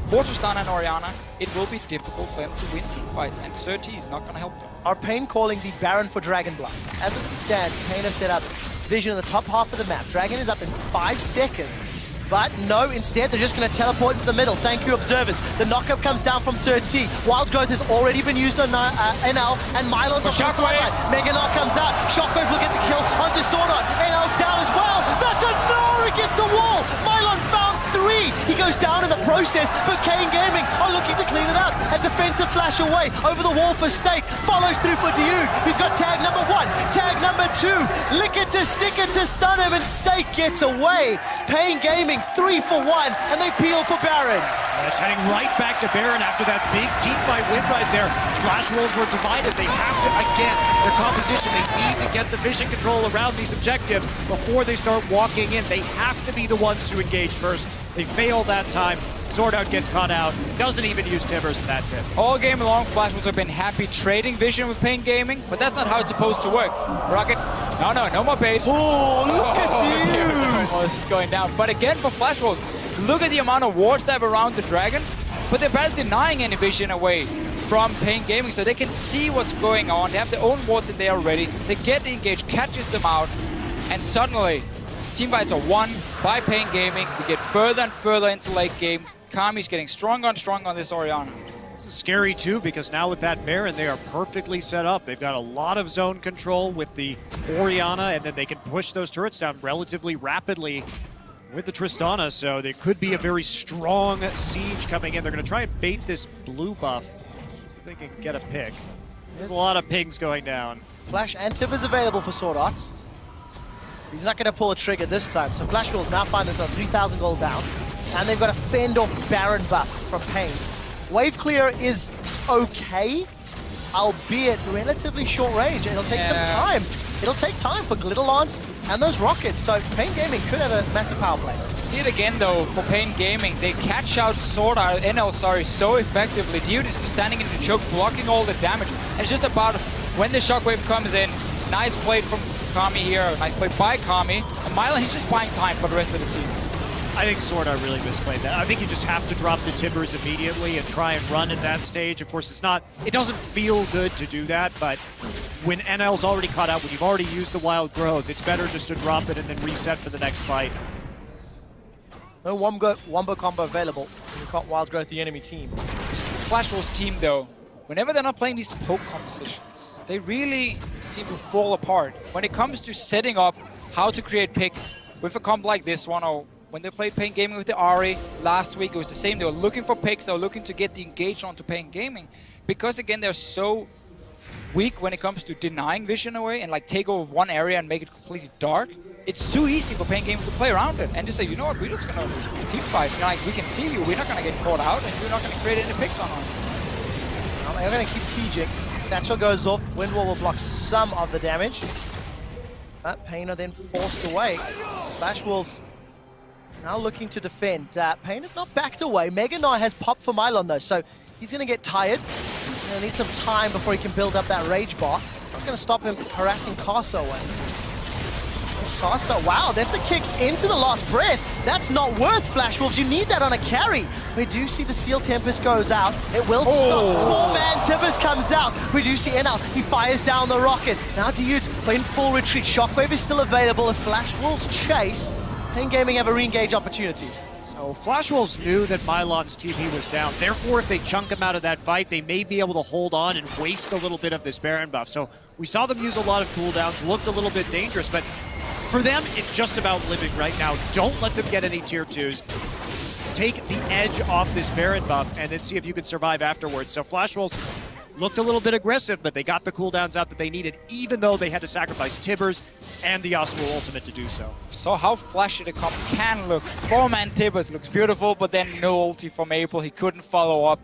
for Tristana and Orianna, it will be difficult for them to win team fights, and 30 is not going to help them. Are paiN calling the Baron for Dragon Blood? As it stands, paiN have set up vision in the top half of the map. Dragon is up in 5 seconds. But no, instead they're just going to teleport into the middle. Thank you, observers. The knockup comes down from Sir T. Wild Growth has already been used on NL, and Mylon's off the sideline. Mega Knock comes out. Shockwave will get the kill onto Swordart. NL's down as well. That's a no against the wall. Mylon found 3. He goes down in the process, but paiN Gaming are looking to clean it up. A defensive flash away over the wall for Stake. Follows through for Dude. He's got tag number 1, tag number 2. Lick it to stick it to stun him, and Stake gets away. paiN Gaming 3 for 1, and they peel for Baron. It's heading right back to Baron after that big team fight win right there. Flash Wolves were divided. They have to, again, their composition, they need to get the vision control around these objectives before they start walking in. They have to be the ones to engage first. They fail that time. Swordart gets caught out, doesn't even use Timbers, and that's it. All game long, Flash Wolves have been happy trading vision with paiN Gaming, but that's not how it's supposed to work. Rocket, no more bait. Oh, look at you! Almost going down. But again, for Flash Wolves, look at the amount of wards they have around the Dragon, but they're barely denying any vision away from paiN Gaming, so they can see what's going on. They have their own wards in there already. They get engaged, catches them out, and suddenly, teamfights are won by paiN Gaming. We get further and further into late game. Kami's getting stronger and stronger on this Orianna. This is scary too, because now with that Baron, they are perfectly set up. They've got a lot of zone control with the Orianna, and then they can push those turrets down relatively rapidly with the Tristana, so there could be a very strong siege coming in. They're going to try and bait this blue buff, see if they can get a pick. There's a lot of pings going down. Flash and Timbers available for Sword Art. He's not going to pull a trigger this time, so Flash Wolves now find themselves 3,000 gold down, and they've got a fend off Baron buff from paiN. Wave clear is okay, albeit relatively short range. It'll take some time. It'll take time for Glitter Lance and those rockets, so paiN Gaming could have a massive power play. See it again though, for paiN Gaming, they catch out NL so effectively. Dude is just standing in the choke, blocking all the damage, and it's just about when the shockwave comes in. Nice play from Kami here, nice play by Kami. And Mylon, he's just buying time for the rest of the team. I think Swordart really misplayed that. I think you just have to drop the Timbers immediately and try and run at that stage. Of course, it doesn't feel good to do that, but when NL's already caught out, when you've already used the Wild Growth, it's better just to drop it and then reset for the next fight. No wombo combo available. You can't Wild Growth the enemy team. Flash Wolves team though, whenever they're not playing these poke compositions, they really seem to fall apart. When it comes to setting up how to create picks with a comp like this one, or when they played paiN Gaming with the Ahri last week, it was the same. They were looking for picks, they were looking to get the engage onto paiN Gaming. Because again, they're so weak when it comes to denying vision away and like take over one area and make it completely dark. It's too easy for paiN Gaming to play around it and just say, you know what, we're just gonna team fight. You know, like, we can see you, we're not gonna get caught out, and you're not gonna create any picks on us. Well, they're gonna keep sieging. Satchel goes off, Windwall will block some of the damage. But paiN are then forced away. Flash Wolves now looking to defend. paiN have not backed away. Mega Knight has popped for Mylon though, so he's gonna get tired. He's gonna need some time before he can build up that rage bar. Not gonna stop him harassing Casa away. Casa, wow, that's the kick into the last breath. That's not worth Flash Wolves. You need that on a carry. We do see the Steel Tempest goes out. It will stop. 4-man Timbers comes out. We do see NL. He fires down the rocket. Now Dude's in full retreat. Shockwave is still available. If Flash Wolves chase, paiN Gaming have a re-engage opportunity. So Flash Wolves knew that Mylon's TP was down. Therefore, if they chunk him out of that fight, they may be able to hold on and waste a little bit of this Baron buff. So we saw them use a lot of cooldowns, looked a little bit dangerous, but for them, it's just about living right now. Don't let them get any tier 2s. Take the edge off this Baron buff and then see if you can survive afterwards. So Flash Wolves looked a little bit aggressive, but they got the cooldowns out that they needed, even though they had to sacrifice Tibbers and the Yasuo ultimate to do so. So how flashy the comp can look. 4-man Tibbers looks beautiful, but then no ulti for Maple. He couldn't follow up.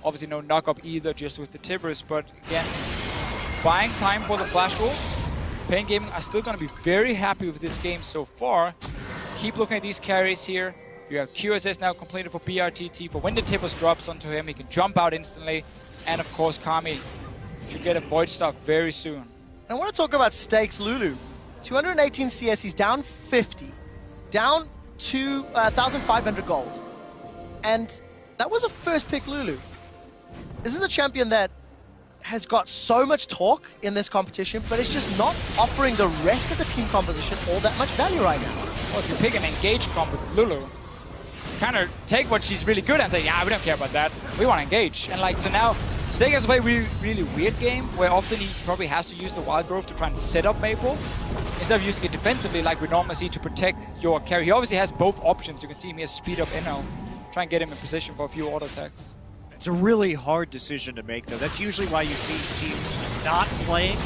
Obviously no knock-up either, just with the Tibbers, but again, buying time for the Flash Wolves. paiN Gaming are still going to be very happy with this game so far. Keep looking at these carries here. You have QSS now completed for BRTT, for when the Tibbers drops onto him, he can jump out instantly. And of course, Kami should get a Void Staff very soon. I want to talk about stakes Lulu. 218 CS, he's down 50. Down to 1,500 gold. And that was a first pick Lulu. This is a champion that has got so much talk in this competition, but it's just not offering the rest of the team composition all that much value right now. Well, if you pick an engage comp with Lulu, kind of take what she's really good at and say, yeah, we don't care about that. We want to engage. And like, so now, Stake has to play a really weird game where often he probably has to use the Wild Growth to try and set up Maple instead of using it defensively like we normally see to protect your carry. He obviously has both options. You can see him here speed up NL, try and get him in position for a few auto attacks. It's a really hard decision to make, though. That's usually why you see teams not playing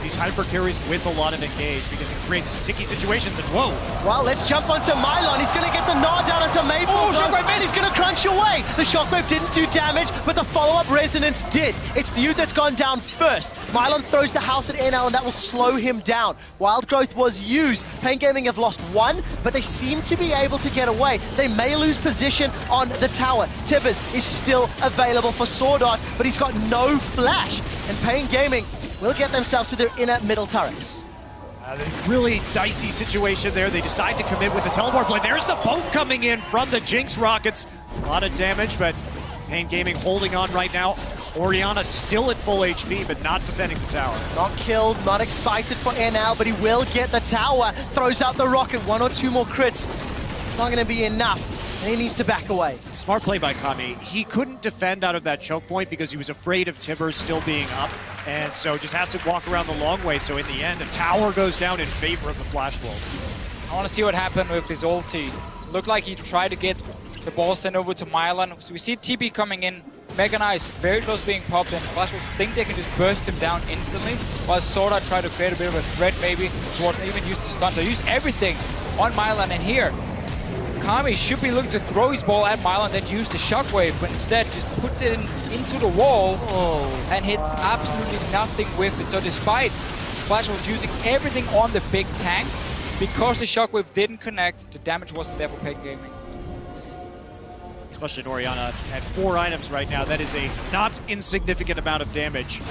these hyper carries with a lot of engage, because it creates sticky situations. And whoa! Well, let's jump onto miLoN. He's going to get the nod down onto Maple. Oh, Shockwave and he's going to crunch away. The Shockwave didn't do damage, but the follow-up resonance did. It's the youth that's gone down first. miLoN throws the house at NL, and that will slow him down. Wild Growth was used. paiN Gaming have lost one, but they seem to be able to get away. They may lose position on the tower. Tibbers is still available for Sword Art, but he's got no flash. And paiN Gaming will get themselves to their inner middle turrets. Really dicey situation there. They decide to commit with the teleport play. There's the boat coming in from the Jinx rockets. A lot of damage, but paiN Gaming holding on right now. Orianna still at full HP, but not defending the tower. Not killed, not excited for NL, but he will get the tower. Throws out the rocket, 1 or 2 more crits. It's not going to be enough, and he needs to back away. Smart play by Kami. He couldn't defend out of that choke point because he was afraid of Tibbers still being up, and so just has to walk around the long way. So in the end, the tower goes down in favor of the Flash Wolves. I want to see what happened with his ulti. Looked like he tried to get the ball sent over to miLoN. So we see TP coming in. Mega Knight is very close being popped, and Flash Wolves think they can just burst him down instantly, while Soda tried to create a bit of a threat maybe, towards even use the stun. So use everything on miLoN, and here, Kami should be looking to throw his ball at miLoN, then use the Shockwave, but instead just puts it into the wall and hits absolutely nothing with it. So despite Flash was using everything on the big tank, because the Shockwave didn't connect, the damage wasn't there for paiN Gaming. Especially Orianna at 4 items right now. That is a not insignificant amount of damage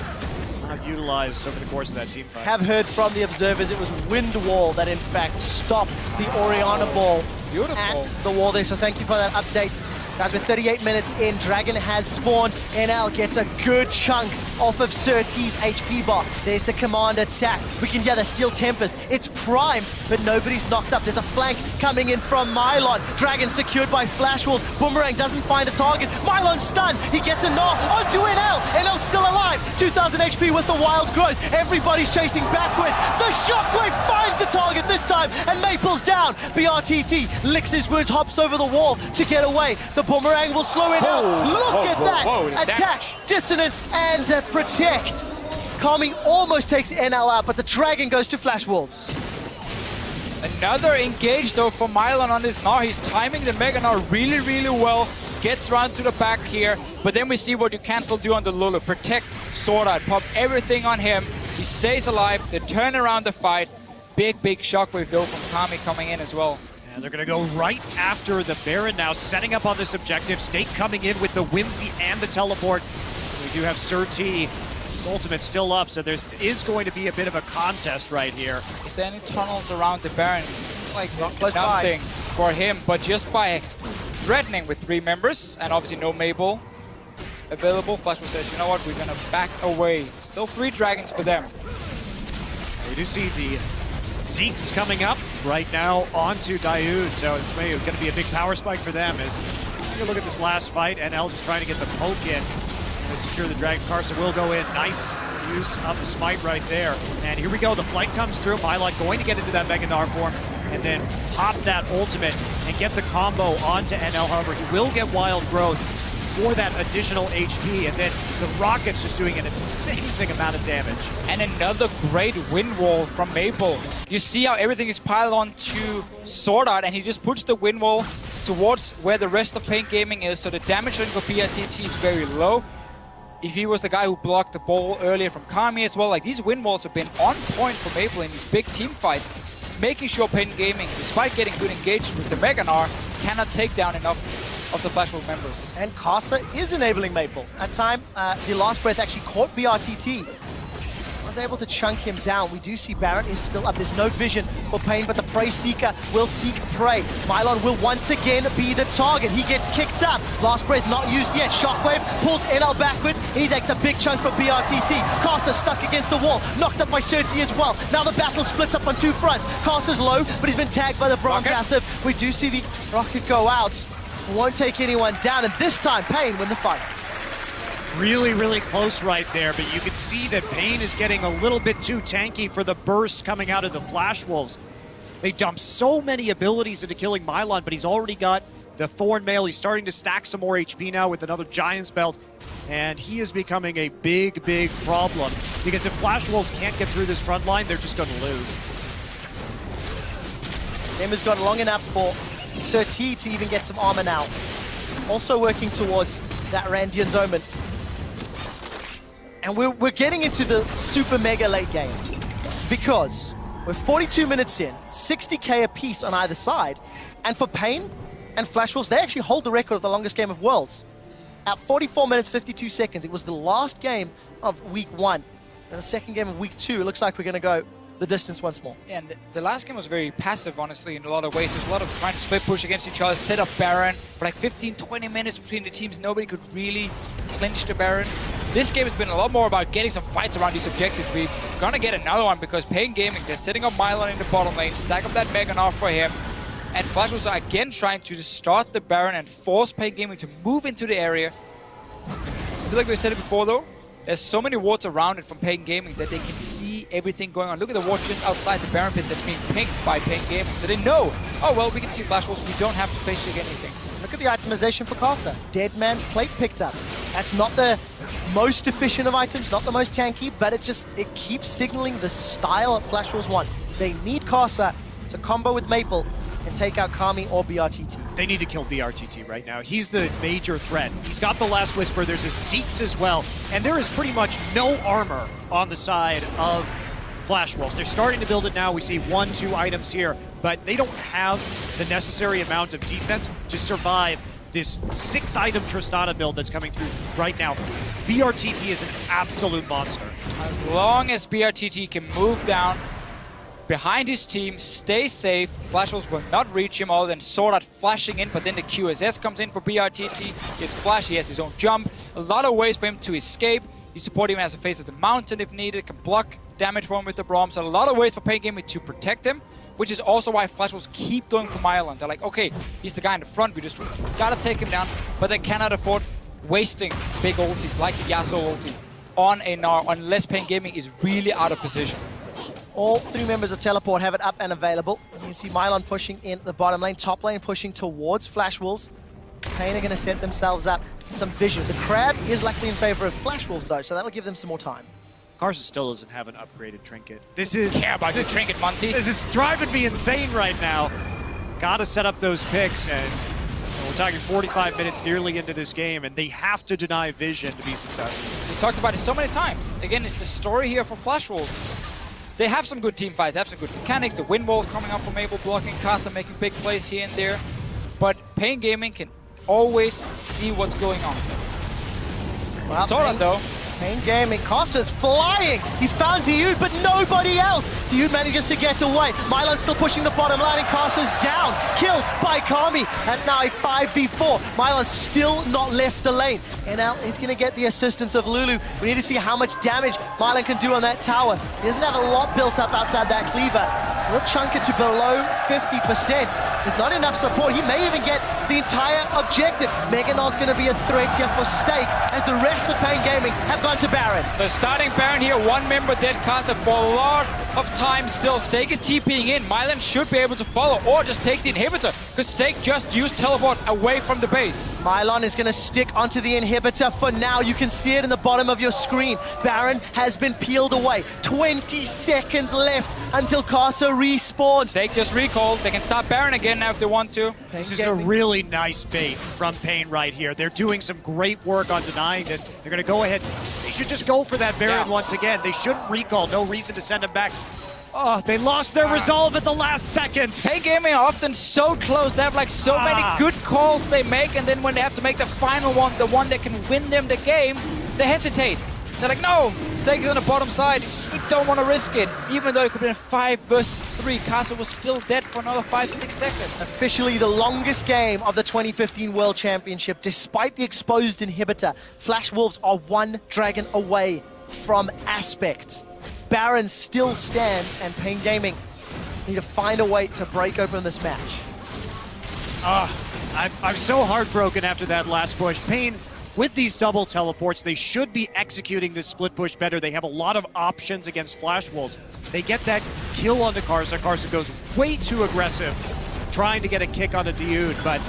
not utilized over the course of that team fight. Have heard from the observers it was Wind Wall that in fact stopped the Orianna ball at the wall there, so thank you for that update. Guys, we're 38 minutes in, Dragon has spawned, NL gets a good chunk off of Surtees' HP bar. There's the command attack. We can, the Steel Tempest. It's prime, but nobody's knocked up. There's a flank coming in from miLoN. Dragon secured by Flash Wolves. Boomerang doesn't find a target. miLoN stunned. He gets a knock onto NL. NL's still alive. 2,000 HP with the Wild Growth. Everybody's chasing backward. The Shockwave finds a target this time, and Maple's down. BRTT licks his wounds, hops over the wall to get away. The Boomerang will slow it out. Look at that! Attack, dissonance, and protect. Kami almost takes NL out, but the Dragon goes to Flash Wolves. Another engage though for miLoN on this Gnar. He's timing the Mega Gnar really well. Gets around to the back here, but then we see what you can still do on the Lulu. Protect Sword Art, pop everything on him. He stays alive. They turn around the fight. Big Shockwave though from Kami coming in as well. And they're going to go right after the Baron now, setting up on this objective. Stake coming in with the Whimsy and the teleport. We do have Surtees. His ultimate still up, so there is going to be a bit of a contest right here. Is there any tunnels around the Baron? Like nothing for him, but just by threatening with 3 members, and obviously no Maple available, Flash Wolves says, you know what, we're going to back away. Still 3 dragons for them. We do see the Zeke's coming up right now onto Daoud, so it's going to be a big power spike for them. As you look at this last fight, NL just trying to get the poke in to secure the Dragon. Carson will go in. Nice use of the smite right there. And here we go. The flight comes through. miLoN going to get into that Mega Gnar form and then pop that ultimate and get the combo onto NL. However, he will get Wild Growth. for that additional HP, and then the rockets just doing an amazing amount of damage. And another great wind wall from Maple. You see how everything is piled on to Sword Art, and he just puts the wind wall towards where the rest of paiN Gaming is, so the damage rate for BRTT is very low. If he was the guy who blocked the ball earlier from Kami as well, like these wind walls have been on point for Maple in these big team fights, making sure paiN Gaming, despite getting good engagement with the Mega Gnar, cannot take down enough of the Flash Wolf members. And Casa is enabling Maple. At time, the last breath actually caught BRTT. Was able to chunk him down. We do see Baron is still up. There's no vision for paiN, but the Prey Seeker will seek prey. Mylon will once again be the target. He gets kicked up. Last breath not used yet. Shockwave pulls NL backwards. He takes a big chunk from BRTT. Casa stuck against the wall. Knocked up by Certi as well. Now the battle splits up on two fronts. Casa's low, but he's been tagged by the Braum passive. We do see the rocket go out. Won't take anyone down, and this time paiN win the fight. Really, really close right there, but you can see that paiN is getting a little bit too tanky for the burst coming out of the Flash Wolves. They dump so many abilities into killing Mylon, but he's already got the Thorn Mail. He's starting to stack some more HP now with another Giant's Belt, and he is becoming a big, big problem, because if Flash Wolves can't get through this front line, they're just going to lose. Game has gone long enough for Certi to even get some armor now. Also working towards that Randian's Omen. And we're getting into the super mega late game because we're 42 minutes in, 60k apiece on either side, and for paiN and Flash Wolves, they actually hold the record of the longest game of Worlds. At 44 minutes, 52 seconds, it was the last game of week 1. And the second game of week 2, it looks like we're gonna go the distance once more. Yeah, and the last game was very passive, honestly, in a lot of ways. There's a lot of trying to split push against each other, set up Baron. For like 15-20 minutes between the teams, nobody could really clinch the Baron. This game has been a lot more about getting some fights around these objectives. We're gonna get another one because paiN Gaming, they're setting up Mylon in the bottom lane, stack up that Mega Gnar for him. And Flash was again trying to just start the Baron and force paiN Gaming to move into the area. I feel like we said it before though, there's so many wards around it from paiN Gaming that they can see everything going on. Look at the ward just outside the Baron pit that's being pinged by paiN Gaming. So they know, oh well, we can see Flash Wolves, we don't have to face anything. Look at the itemization for Casa. Dead Man's Plate picked up. That's not the most efficient of items, not the most tanky, but it keeps signaling the style that Flash Wolves want. They need Casa to combo with Maple and take out Kami or BRTT. They need to kill BRTT right now. He's the major threat. He's got the Last Whisper, there's a Zeeks as well, and there is pretty much no armor on the side of Flash Wolves. They're starting to build it now. We see 1-2 items here, but they don't have the necessary amount of defense to survive this 6-item Tristana build that's coming through right now. BRTT is an absolute monster. As long as BRTT can move down behind his team, stay safe, Flash Wolves will not reach him other than Sword Art flashing in, but then the QSS comes in for BRTT. His flash, he has his own jump. A lot of ways for him to escape. You support him as a face of the mountain if needed, can block damage from him with the Braum. So a lot of ways for paiN Gaming to protect him, which is also why Flash Wolves keep going for Mylon. They're like, okay, he's the guy in the front, we just gotta take him down, but they cannot afford wasting big ultis like the Yasuo ulti on a Gnar unless paiN Gaming is really out of position. All 3 members of Teleport have it up and available. You can see Mylon pushing in the bottom lane, top lane pushing towards Flash Wolves. paiN are going to set themselves up some vision. The Crab is likely in favor of Flash Wolves though, so that'll give them some more time. Karsa still doesn't have an upgraded trinket. This is... Care about your trinket, Monty. This is driving me insane right now. Gotta set up those picks, and we're talking 45 minutes nearly into this game, and they have to deny vision to be successful. We talked about it so many times. Again, it's the story here for Flash Wolves. They have some good team fights, they have some good mechanics. The wind walls coming up from Maple, blocking Karsa, making big plays here and there. But paiN Gaming can always see what's going on. Well, Sword Art though. paiN Gaming, Karsa's flying! He's found Diud, but nobody else! Diud manages to get away. Mylon's still pushing the bottom line, and Karsa's down, killed by Kami. That's now a 5v4. Mylon's still not left the lane. NL is going to get the assistance of Lulu. We need to see how much damage Mylon can do on that tower. He doesn't have a lot built up outside that cleaver. He'll chunk it to below 50%. There's not enough support. He may even get the entire objective. Mega Gnar's going to be a threat here for Stake, as the rest of paiN Gaming have gone to Baron. So starting Baron here, 1 member dead, Karsa for a lot of time still. Steak is TPing in. myLon should be able to follow or just take the inhibitor, because Steak just used teleport away from the base. myLon is going to stick onto the inhibitor for now. You can see it in the bottom of your screen. Baron has been peeled away. 20 seconds left until Casa respawns. Steak just recalled. They can stop Baron again now if they want to. This is a really nice bait from paiN right here. They're doing some great work on denying this. They're going to go ahead. They should just go for that Baron once again. They shouldn't recall. No reason to send him back. Oh, they lost their resolve at the last second. paiN Gaming are often so close. They have like so many good calls they make, and then when they have to make the final one, the one that can win them the game, they hesitate. They're like, no, Steak is on the bottom side. We don't want to risk it. Even though it could have been 5 versus 3, Casa was still dead for another 5-6 seconds. Officially the longest game of the 2015 World Championship. Despite the exposed inhibitor, Flash Wolves are 1 dragon away from Aspect. Baron still stands, and paiN Gaming need to find a way to break open this match. I'm so heartbroken after that last push. paiN, with these double teleports, they should be executing this split push better. They have a lot of options against Flash Wolves. They get that kill onto Karsa. Karsa goes way too aggressive, trying to get a kick on a Dude, but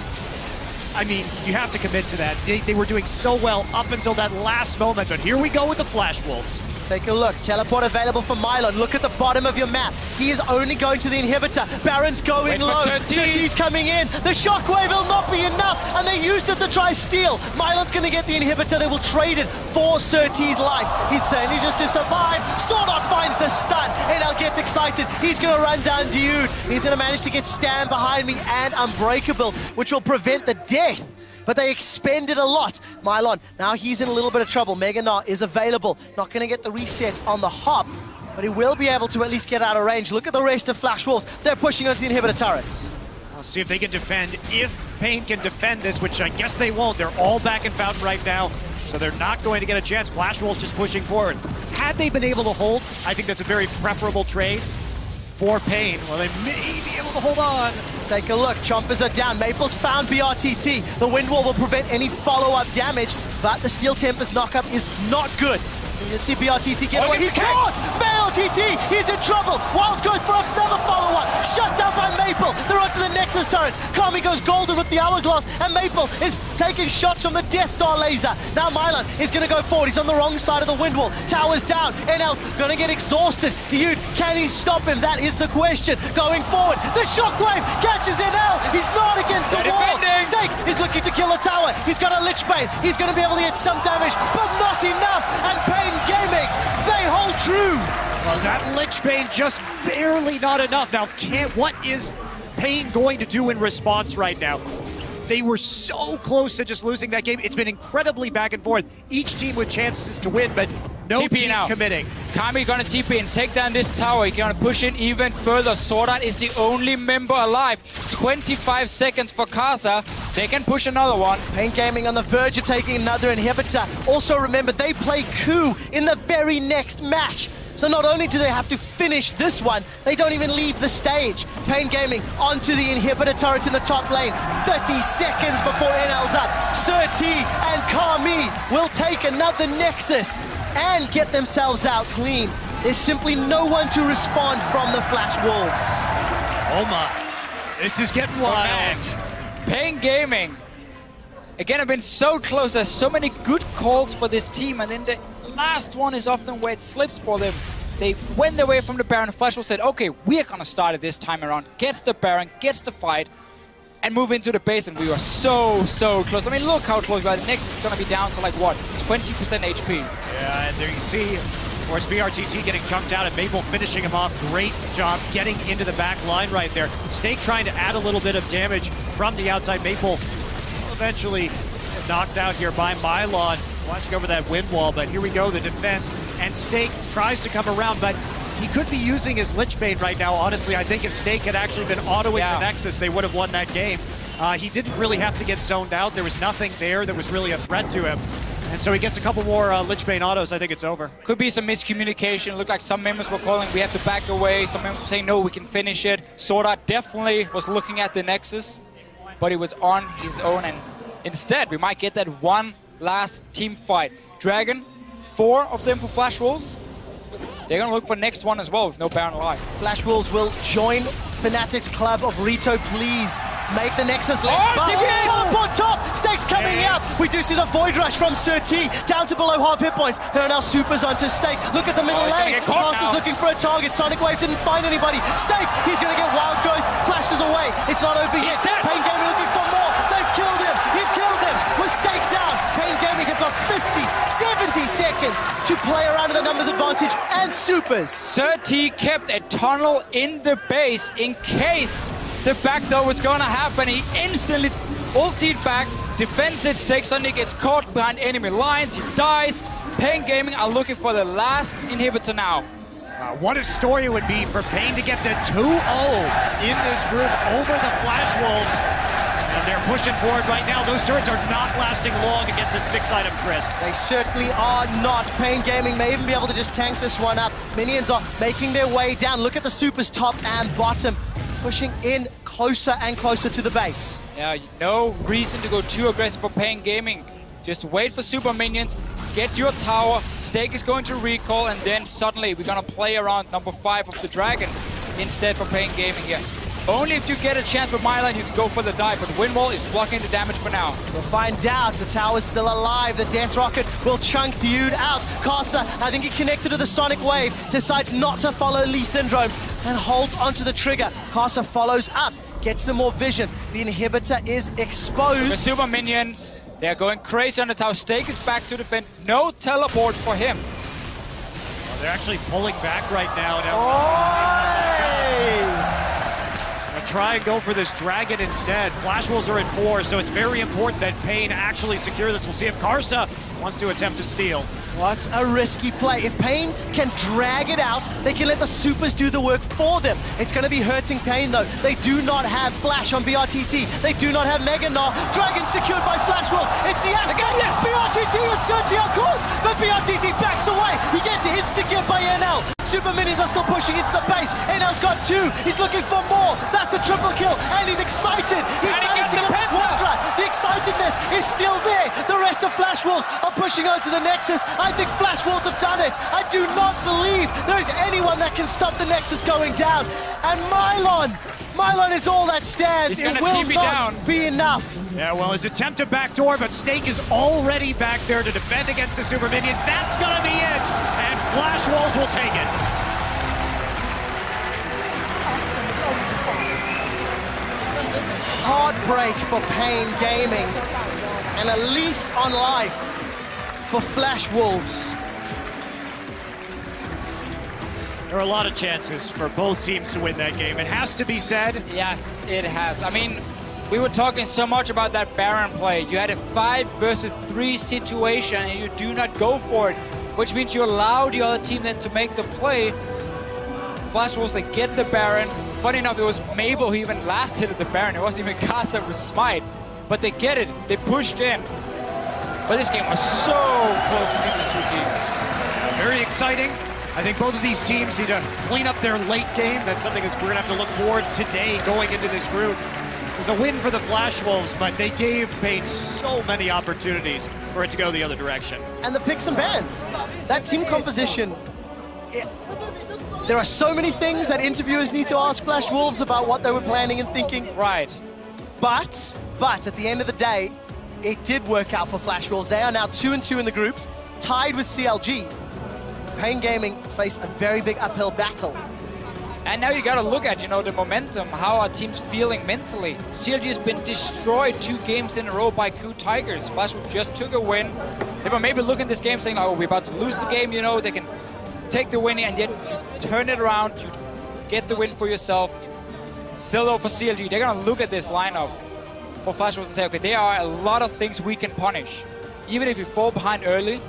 I mean, you have to commit to that. They were doing so well up until that last moment, but here we go with the Flash Wolves. Let's take a look. Teleport available for myLon. Look at the bottom of your map. He is only going to the inhibitor. Baron's going low. Surtees coming in. The shockwave will not be enough, and they used it to try steal. myLon's going to get the inhibitor. They will trade it for Surtees' life. He's saying he just to survive. Swordart finds the stun. NL gets excited. He's going to run down Dude. He's going to manage to get Stand behind me and Unbreakable, which will prevent the death. But they expended a lot. myLon, now he's in a little bit of trouble. Mega Gnar is available. Not going to get the reset on the hop, but he will be able to at least get out of range. Look at the rest of Flash Wolves. They're pushing onto the inhibitor turrets. I'll see if they can defend. If paiN can defend this, which I guess they won't. They're all back in Fountain right now, so they're not going to get a chance. Flash Wolves just pushing forward. Had they been able to hold, I think that's a very preferable trade for paiN. Well, they may be able to hold on. Let's take a look. Chompers are down. Maple's found BRTT. The wind wall will prevent any follow-up damage, but the Steel Tempest knockup is not good. You can see BRTT get away. He's caught! BRTT! He's in trouble! Wild goes for another follow-up. Shut down by Maple. They're onto the Nexus turrets. Kami goes golden with the Hourglass, and Maple is taking shots from the Death Star laser. Now myLon is going to go forward. He's on the wrong side of the wind wall. Tower's down. NL's going to get exhausted. Dude, can he stop him? That is the question. Going forward. The shockwave catches NL. He's not against the wall. Steak is looking to kill the tower. He's got a Lich Bane. He's going to be able to get some damage, but not enough. And paiN Gaming, they hold true. Well, that Lich Bane just barely not enough. Now, what is paiN going to do in response right now? They were so close to just losing that game. It's been incredibly back and forth. Each team with chances to win, but no TP team now. committing. Kami gonna TP and take down this tower. He's gonna push in even further. Swordart is the only member alive. 25 seconds for Casa. They can push another one. paiN Gaming on the verge of taking another inhibitor. Also remember, they play Coup in the very next match. So not only do they have to finish this one, they don't even leave the stage. paiN Gaming onto the inhibitor turret in the top lane. 30 seconds before NL's up. Surtee and Kami will take another Nexus and get themselves out clean. There's simply no one to respond from the Flash Wolves. Oh my, this is getting wild. paiN Gaming, again, have been so close. There's so many good calls for this team, and then the last one is often where it slips for them. They went away from the Baron. Flash Wolves said, okay, we're gonna start it this time around. Gets the Baron, gets the fight, and move into the base, and we were so close. I mean, look how close we are. The next is gonna be down to like, what, 20% HP. Yeah, and there you see, of course, BRTT getting chunked out and Maple finishing him off. Great job getting into the back line right there. Steak trying to add a little bit of damage from the outside. Maple eventually knocked out here by myLon. Watching over that wind wall, but here we go, the defense. And Steak tries to come around, but he could be using his Lich Bane right now. Honestly, I think if Steak had actually been autoing the Nexus, they would have won that game. He didn't really have to get zoned out. There was nothing there that was really a threat to him. And so he gets a couple more Lich Bane autos. I think it's over. Could be some miscommunication. It looked like some members were calling, we have to back away. Some members were saying, no, we can finish it. Swordart definitely was looking at the Nexus, but he was on his own. And instead, we might get that one last team fight. Dragon, 4 of them for Flash Wolves. they're going to look for next one as well with no Baron alive. Flash Wolves will join Fnatic's club of Rito, please. Make the Nexus list. Teleport top! Stakes coming out. We do see the Void Rush from Sir T down to below half hit points. There are now Supers onto Stake. Look at the middle lane. Monster's looking for a target. Sonic Wave didn't find anybody. Stake, he's going to get Wild Growth. Flashes away. It's not over yet. paiN Gaming looking for more. They've killed him. You've killed him. With Stake down, paiN Gaming have got 50, 70 seconds to play around in the numbers advantage and Supers. Sir T kept a tunnel in the base in case the backdoor was going to happen. He instantly ultied back, defends it, Stakes suddenly gets caught behind enemy lines, he dies. paiN Gaming are looking for the last inhibitor now. What a story it would be for paiN to get the 2-0 in this group over the Flash Wolves. And they're pushing forward right now. Those turrets are not lasting long against a 6-item Trist. They certainly are not. paiN Gaming may even be able to just tank this one up. Minions are making their way down. Look at the Supers top and bottom, pushing in closer and closer to the base. Yeah, no reason to go too aggressive for paiN Gaming. Just wait for super minions, get your tower, Stake is going to recall, and then suddenly we're going to play around number 5 of the Dragon instead for paiN Gaming here. Only if you get a chance with Mylan, you can go for the dive, but Windwall is blocking the damage for now. We'll find out. The tower's still alive. The Death Rocket will chunk Dude out. Karsa, I think he connected to the Sonic Wave, decides not to follow Lee Syndrome and holds onto the trigger. Karsa follows up, gets some more vision. The inhibitor is exposed. The super minions, they're going crazy on the tower. Stake is back to defend. No teleport for him. Well, they're actually pulling back right now. Try and go for this Dragon instead. Flash Wolves are at 4, so it's very important that paiN actually secure this. We'll see if Karsa wants to attempt to steal. What a risky play. If paiN can drag it out, they can let the Supers do the work for them. It's going to be hurting paiN though. They do not have Flash on BRTT. They do not have Mega Gnar. Dragon secured by Flash Wolves. It's the Aspen. BRTT and Serti are caught, but BRTT backs away. He gets insta-gear by NL. Super minions are still pushing into the base. NL's got 2. He's looking for more. That's a triple kill, and he's excited. He's managed to get Quadra. The excitedness is still there. The rest of Flash Wolves are pushing on to the Nexus. I think Flash Wolves have done it. I do not believe there is anyone that can stop the Nexus going down. And Mylan is all that stands. It will not be enough. Yeah, well, his attempt to backdoor, but Stake is already back there to defend against the super minions. That's gonna be it, and Flash Wolves will take it. Heartbreak for paiN Gaming, and a lease on life for Flash Wolves. There are a lot of chances for both teams to win that game. It has to be said. Yes, it has. I mean, we were talking so much about that Baron play. You had a 5 versus 3 situation and you do not go for it, which means you allow the other team then to make the play. Flash Wolves, they get the Baron. Funny enough, it was Mabel who even last hit the Baron. It wasn't even Karsa with Smite, but they get it. They pushed in. But this game was so close between these two teams. Very exciting. I think both of these teams need to clean up their late game. That's something that we're going to have to look forward today going into this group. It was a win for the Flash Wolves, but they gave paiN so many opportunities for it to go the other direction. And the picks and bans. That team composition, there are so many things that interviewers need to ask Flash Wolves about what they were planning and thinking. Right. But at the end of the day, it did work out for Flash Wolves. They are now 2-2 in the groups, tied with CLG. paiN Gaming face a very big uphill battle. And now you got to look at, the momentum, how our team's feeling mentally. CLG has been destroyed 2 games in a row by Coup Tigers. Flash just took a win. They were maybe looking at this game saying, oh, we're about to lose the game, they can take the win and yet you turn it around, you get the win for yourself. Still though for CLG, they're going to look at this lineup for Flash Wolves and say, okay, there are a lot of things we can punish. Even if you fall behind early.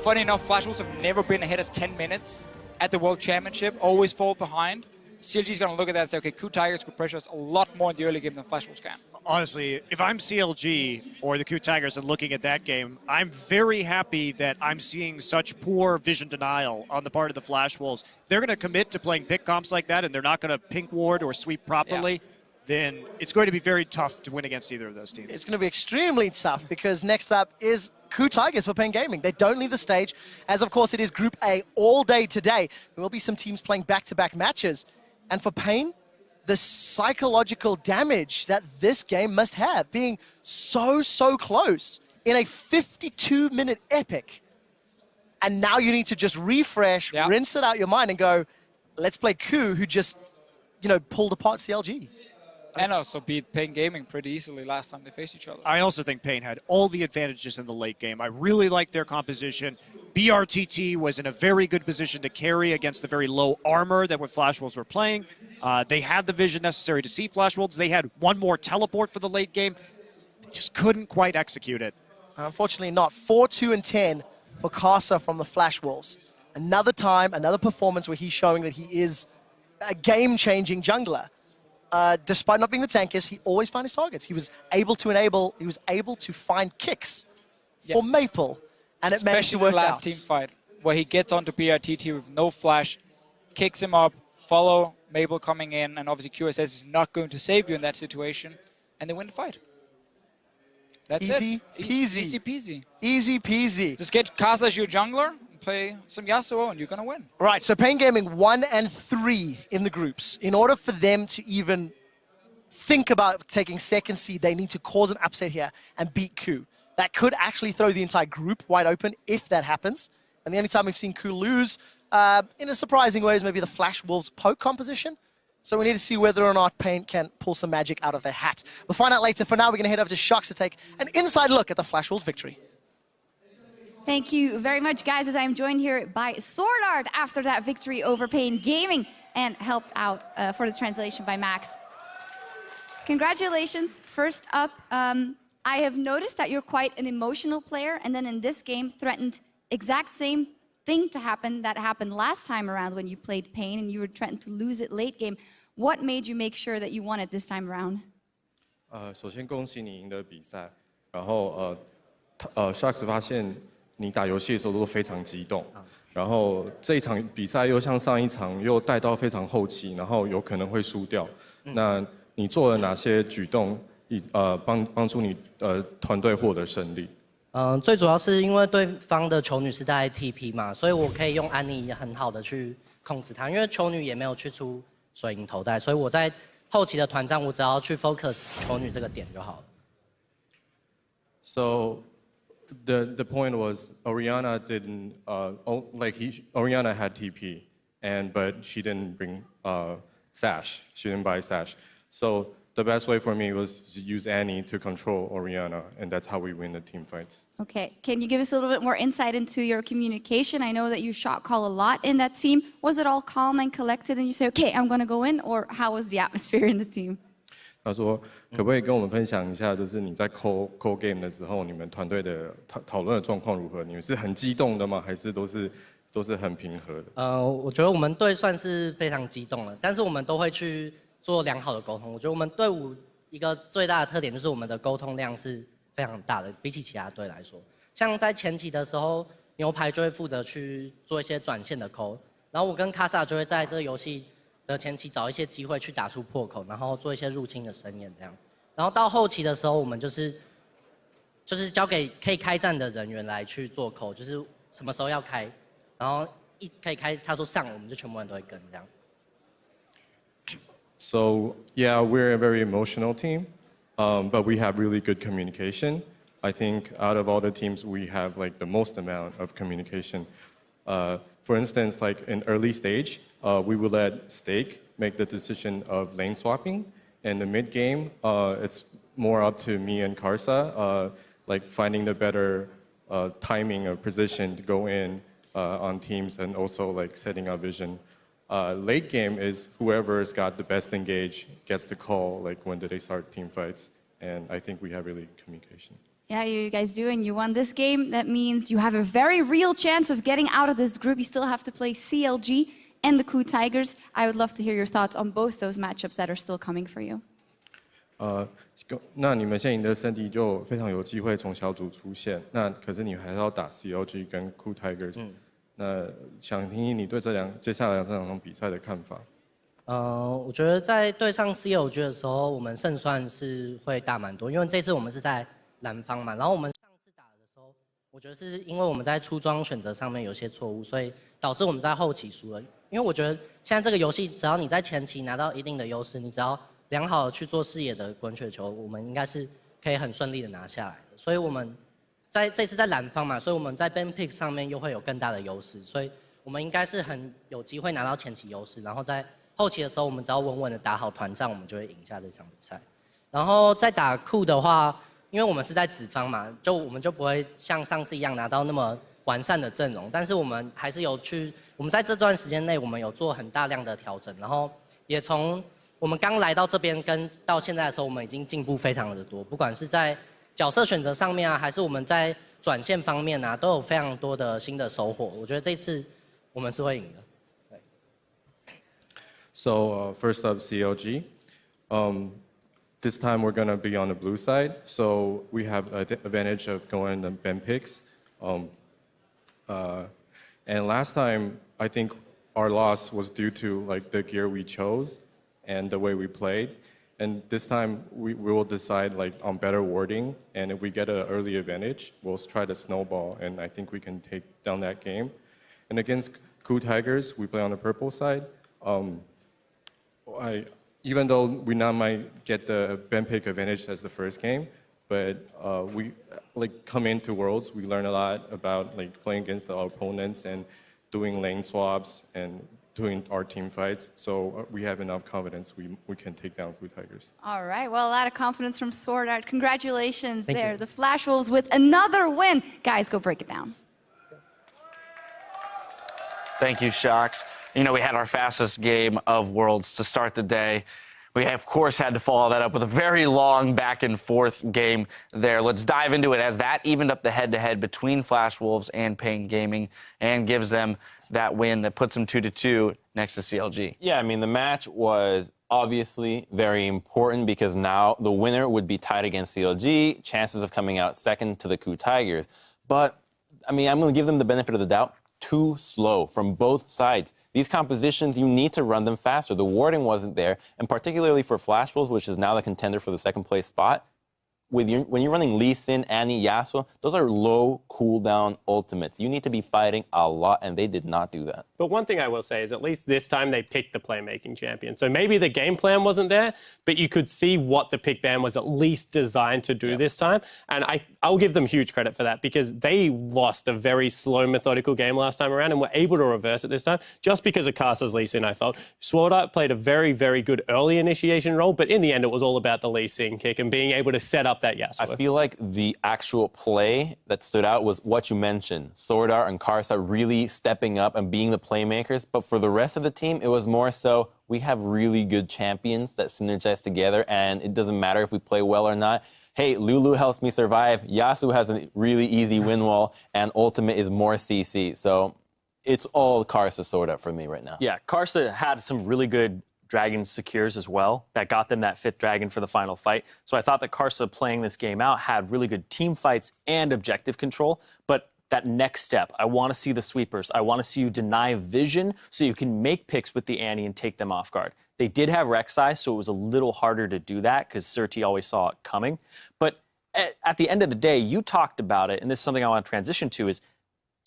Funny enough, Flash Wolves have never been ahead of 10 minutes at the World Championship, always fall behind. CLG is going to look at that and say, okay, Coup Tigers could pressure us a lot more in the early game than Flash Wolves can. Honestly, if I'm CLG or the Coup Tigers and looking at that game, I'm very happy that I'm seeing such poor vision denial on the part of the Flash Wolves. They're going to commit to playing pick comps like that and they're not going to pink ward or sweep properly. Yeah. Then it's going to be very tough to win against either of those teams. It's going to be extremely tough because next up is Coup Tigers for paiN Gaming. They don't leave the stage, as of course it is Group A all day today. There will be some teams playing back-to-back matches. And for paiN, the psychological damage that this game must have, being so close in a 52-minute epic. And now you need to just refresh, rinse it out your mind and go, let's play Coup, who just, you know, pulled apart CLG. And also beat paiN Gaming pretty easily last time they faced each other. I also think paiN had all the advantages in the late game. I really liked their composition. BRTT was in a very good position to carry against the very low armor that what Flash Wolves were playing. They had the vision necessary to see Flash Wolves. They had one more teleport for the late game. They just couldn't quite execute it. Unfortunately not. 4-2-10 for Casa from the Flash Wolves. Another time, another performance where he's showing that he is a game-changing jungler. Despite not being the tankiest, he always found his targets. He was able to find kicks for Maple, and it managed to work out. Especially the last team fight, where he gets onto BRTT with no flash, kicks him up, follow Maple coming in, and obviously QSS is not going to save you in that situation, and they win the fight. That's easy peasy. Easy peasy. Easy peasy. Just get Casa as your jungler, play some Yasuo, and you're going to win. Right, so paiN Gaming 1 and 3 in the groups. In order for them to even think about taking second seed, they need to cause an upset here and beat Coup. That could actually throw the entire group wide open if that happens. And the only time we've seen Coup lose in a surprising way is maybe the Flash Wolves poke composition. So we need to see whether or not paiN can pull some magic out of their hat. We'll find out later. For now, we're going to head over to Shox to take an inside look at the Flash Wolves victory. Thank you very much, guys, as I'm joined here by Sword Art after that victory over paiN Gaming and helped out for the translation by Max. Congratulations. First up, I have noticed that you're quite an emotional player, and then in this game threatened exact same thing to happen that happened last time around when you played paiN and you were threatened to lose it late game. What made you make sure that you won it this time around? 首先恭喜你赢得比赛，然后Shox 发现你打游戏的时候都非常激动，然后这一场比赛又像上一场又带到非常后期，然后有可能会输掉。那你做了哪些举动，帮助你团队获得胜利？最主要是因为对方的球女是在 TP 嘛，所以我可以用安妮很好的去控制她，因为球女也没有去出水银头带，所以我在后期的团战我只要去 focus 球女这个点就好了。So the point was Orianna didn't Orianna had TP but she didn't bring Sash. She didn't buy Sash. So the best way for me was to use Annie to control Orianna, and that's how we win the team fights. Okay, can you give us a little bit more insight into your communication? I know that you shot call a lot in that team. Was it all calm and collected and you say, okay, I'm going to go in, or how was the atmosphere in the team? 他说，可不可以跟我们分享一下，就是你在 call game 的时候，你们团队的讨论的状况如何？你们是很激动的吗？还是都是很平和的？我觉得我们队算是非常激动了，但是我们都会去做良好的沟通。我觉得我们队伍一个最大的特点就是我们的沟通量是非常大的，比起其他队来说。像在前期的时候，牛排就会负责去做一些转线的call，然后我跟卡萨就会在这个游戏的前期找一些机会去打出破口，然后做一些入侵的声演这样。然后到后期的时候，我们就是交给可以开战的人员来去做call，就是什么时候要开，然后一可以开，他说上，我们就全部人都会跟这样。So yeah, we're a very emotional team, but we have really good communication. I think out of all the teams, we have like the most amount of communication. For instance, like in early stage, we will let Steak make the decision of lane swapping. In the mid game, it's more up to me and Karsa, like finding the better timing or position to go in on teams and also like setting our vision. Late game is whoever's got the best engage gets the call, like when do they start team fights. And I think we have really good communication. Yeah, you guys do, and you won this game. That means you have a very real chance of getting out of this group. You still have to play CLG and the Coup Tigers. I would love to hear your thoughts on both those matchups that are still coming for you. 那你们现在赢得胜利就非常有机会从小组出现。那可是你还是要打 CLG 跟 Coup Tigers。那想听听你对接下来这两场比赛的看法。我觉得在对上 CLG 的时候，我们胜算是会大蛮多，因为这次我们是在南方嘛，然后我们上次打的时候我觉得是因为我们在出装选择上面有些错误，所以导致我们在后期输了。因为我觉得现在这个游戏，只要你在前期拿到一定的优势，你只要良好的去做视野的滚雪球，我们应该是可以很顺利的拿下来的。所以我们这次在蓝方嘛，所以我们在 ban pick 上面又会有更大的优势，所以我们应该是很有机会拿到前期优势，然后在后期的时候，我们只要稳稳的打好团战，我们就会赢下这场比赛。然后在打酷的话，因为我们是在紫方嘛，我们就不会像上次一样拿到那么完善的阵容，但是我们还是有我们在这段时间内，我们有做很大量的调整，然后也从我们刚来到这边跟到现在的时候，我们已经进步非常的多，不管是在角色选择上面啊，还是我们在转线方面啊，都有非常多的新的收获。我觉得这次我们是会赢的。So first up, CLG. This time we're going to be on the blue side, so we have an advantage of going the ban picks. And last time, I think our loss was due to like the gear we chose and the way we played. And this time we will decide like on better warding, and if we get an early advantage, we'll try to snowball, and I think we can take down that game. And against Cool Tigers, we play on the purple side. Even though we now might get the ban pick advantage as the first game, but we like come into Worlds, we learn a lot about like playing against our opponents and doing lane swaps and doing our team fights. So we have enough confidence we can take down Blue Tigers. All right, well, a lot of confidence from Sword Art. Congratulations Thank there. you. The Flash Wolves with another win. Guys, go break it down. Thank you, Shox. You know, we had our fastest game of Worlds to start the day. We, of course, had to follow that up with a very long back-and-forth game there. Let's dive into it, as that evened up the head-to-head between Flash Wolves and paiN Gaming and gives them that win that puts them 2-2 next to CLG. Yeah, I mean, the match was obviously very important because now the winner would be tied against CLG, chances of coming out second to the Cool Tigers. But, I mean, I'm going to give them the benefit of the doubt. Too slow from both sides. These compositions, you need to run them faster. The warding wasn't there, and particularly for Flash Wolves, which is now the contender for the second place spot, when you're running Lee Sin, Annie, Yasuo, those are low cooldown ultimates. You need to be fighting a lot, and they did not do that. But one thing I will say is at least this time they picked the playmaking champion. So maybe the game plan wasn't there, but you could see what the pick ban was at least designed to do this time. And I'll give them huge credit for that because they lost a very slow, methodical game last time around and were able to reverse it this time just because of Casa's Lee Sin, I felt. Sword Art played a very, very good early initiation role, but in the end it was all about the Lee Sin kick and being able to set up that Yasuo. I feel like the actual play that stood out was what you mentioned. Sword Art and Karsa really stepping up and being the playmakers, but for the rest of the team, it was more so we have really good champions that synergize together, and it doesn't matter if we play well or not. Hey, Lulu helps me survive. Yasuo has a really easy win wall, and ultimate is more CC. So it's all Karsa Sword Art for me right now. Yeah, Karsa had some really good dragon secures as well that got them that 5th dragon for the final fight. So I thought that Karsa playing this game out had really good team fights and objective control, but that next step, I want to see the sweepers. I want to see you deny vision so you can make picks with the Annie and take them off guard. They did have Rek'Sai, so it was a little harder to do that because Surti always saw it coming. But at the end of the day, you talked about it, and this is something I want to transition to, is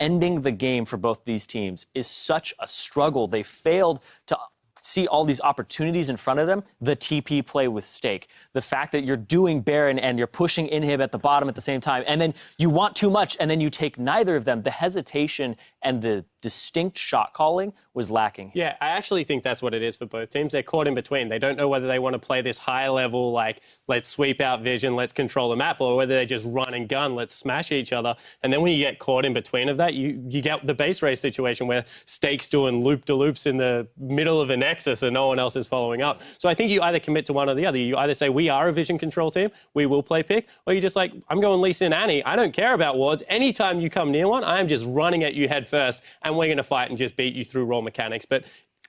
ending the game for both these teams is such a struggle. They failed to see all these opportunities in front of them. The TP play with Stake, the fact that you're doing Baron and you're pushing Inhib at the bottom at the same time, and then you want too much and then you take neither of them. The hesitation and the distinct shot calling was lacking. Yeah, I actually think that's what it is for both teams. They're caught in between. They don't know whether they want to play this high level, like, let's sweep out vision, let's control the map, or whether they just run and gun, let's smash each other. And then when you get caught in between of that, you get the base race situation where Stake's doing loop-de-loops in the middle of a nexus and no one else is following up. So I think you either commit to one or the other. You either say, we are a vision control team, we will play pick, or you just like, I'm going Lee Sin Annie, I don't care about wards. Anytime you come near one, I am just running at you head first, and we're going to fight and just beat you through raw mechanics. But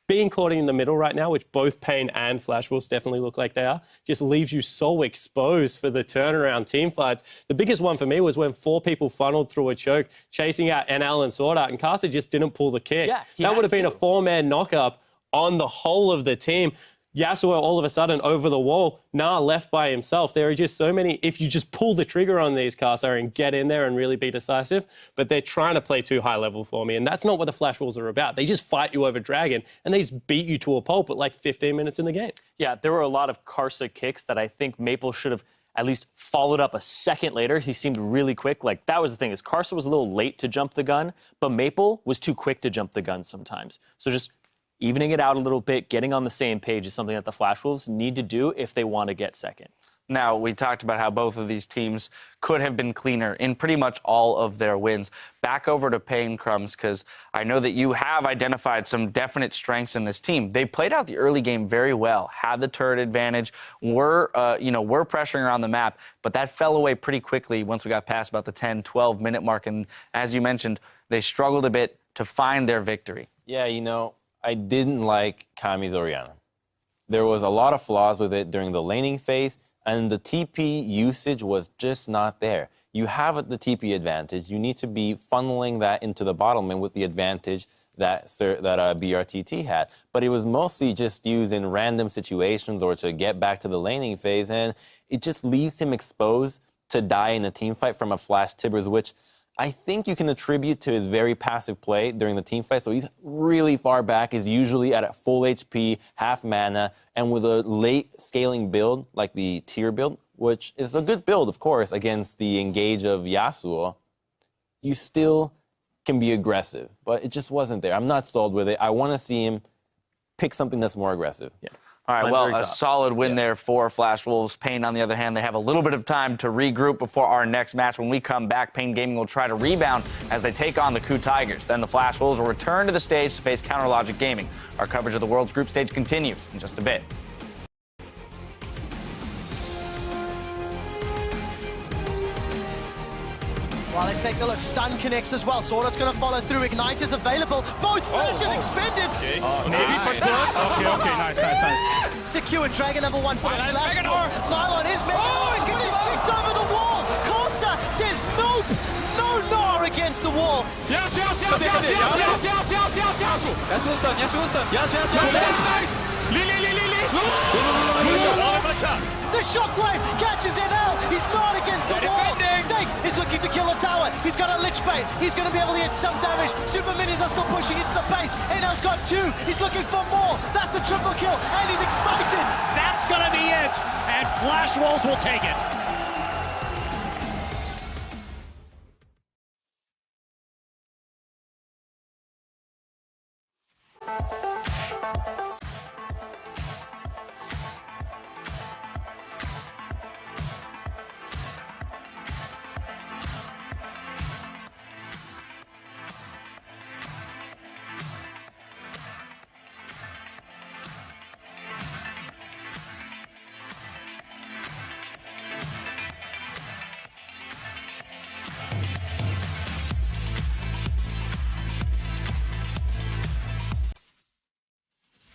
being caught in the middle right now, which both paiN and Flash Wolves definitely look like they are, just leaves you so exposed for the turnaround team fights. The biggest one for me was when 4 people funneled through a choke, chasing out NL and Sword Art, and Karsa just didn't pull the kick. Yeah, that would have been a 4-man knock-up on the whole of the team. Yasuo all of a sudden over the wall, left by himself. There are just so many, if you just pull the trigger on these Karsa and get in there and really be decisive, but they're trying to play too high level for me, and that's not what the Flash Wolves are about. They just fight you over Dragon, and they just beat you to a pulp at like 15 minutes in the game. Yeah, there were a lot of Karsa kicks that I think Maple should have at least followed up a second later. He seemed really quick. Like, that was the thing, is Karsa was a little late to jump the gun, but Maple was too quick to jump the gun sometimes. So just evening it out a little bit, getting on the same page is something that the Flash Wolves need to do if they want to get second. Now, we talked about how both of these teams could have been cleaner in pretty much all of their wins. Back over to paiN, Crumbs, because I know that you have identified some definite strengths in this team. They played out the early game very well, had the turret advantage, were pressuring around the map, but that fell away pretty quickly once we got past about the 10, 12-minute mark. And as you mentioned, they struggled a bit to find their victory. Yeah, I didn't like Kami's Orianna. There was a lot of flaws with it during the laning phase, and the TP usage was just not there. You have the TP advantage. You need to be funneling that into the bottom lane with the advantage that BRTT had. But it was mostly just used in random situations or to get back to the laning phase, and it just leaves him exposed to die in a team fight from a Flash Tibbers, which I think you can attribute to his very passive play during the team fight. So he's really far back, is usually at a full HP, half mana, and with a late scaling build, like the tier build, which is a good build, of course, against the engage of Yasuo, you still can be aggressive. But it just wasn't there. I'm not sold with it. I want to see him pick something that's more aggressive. Yeah. All right, well, a solid win there for Flash Wolves. paiN, on the other hand, they have a little bit of time to regroup before our next match. When we come back, paiN Gaming will try to rebound as they take on the Coup Tigers. Then the Flash Wolves will return to the stage to face Counterlogic Gaming. Our coverage of the World's Group Stage continues in just a bit. Well, let's take a look. Stun connects as well. Sword's going to follow through. Ignite is available. Both flash and expended. Okay. Maybe first blood. Okay. Nice. Secured Dragon #1 for the Flash. Mylon is Meganar, but he's kicked over the wall. Corsa says nope. No Gnar against the wall. Yes. The shockwave catches NL. He's not against the wall. Snake is looking to kill a tower. He's got a Lich Bait. He's going to be able to hit some damage. Super Minions are still pushing into the base. NL's got 2. He's looking for more. That's a triple kill, and he's excited. That's going to be it, and Flash Wolves will take it.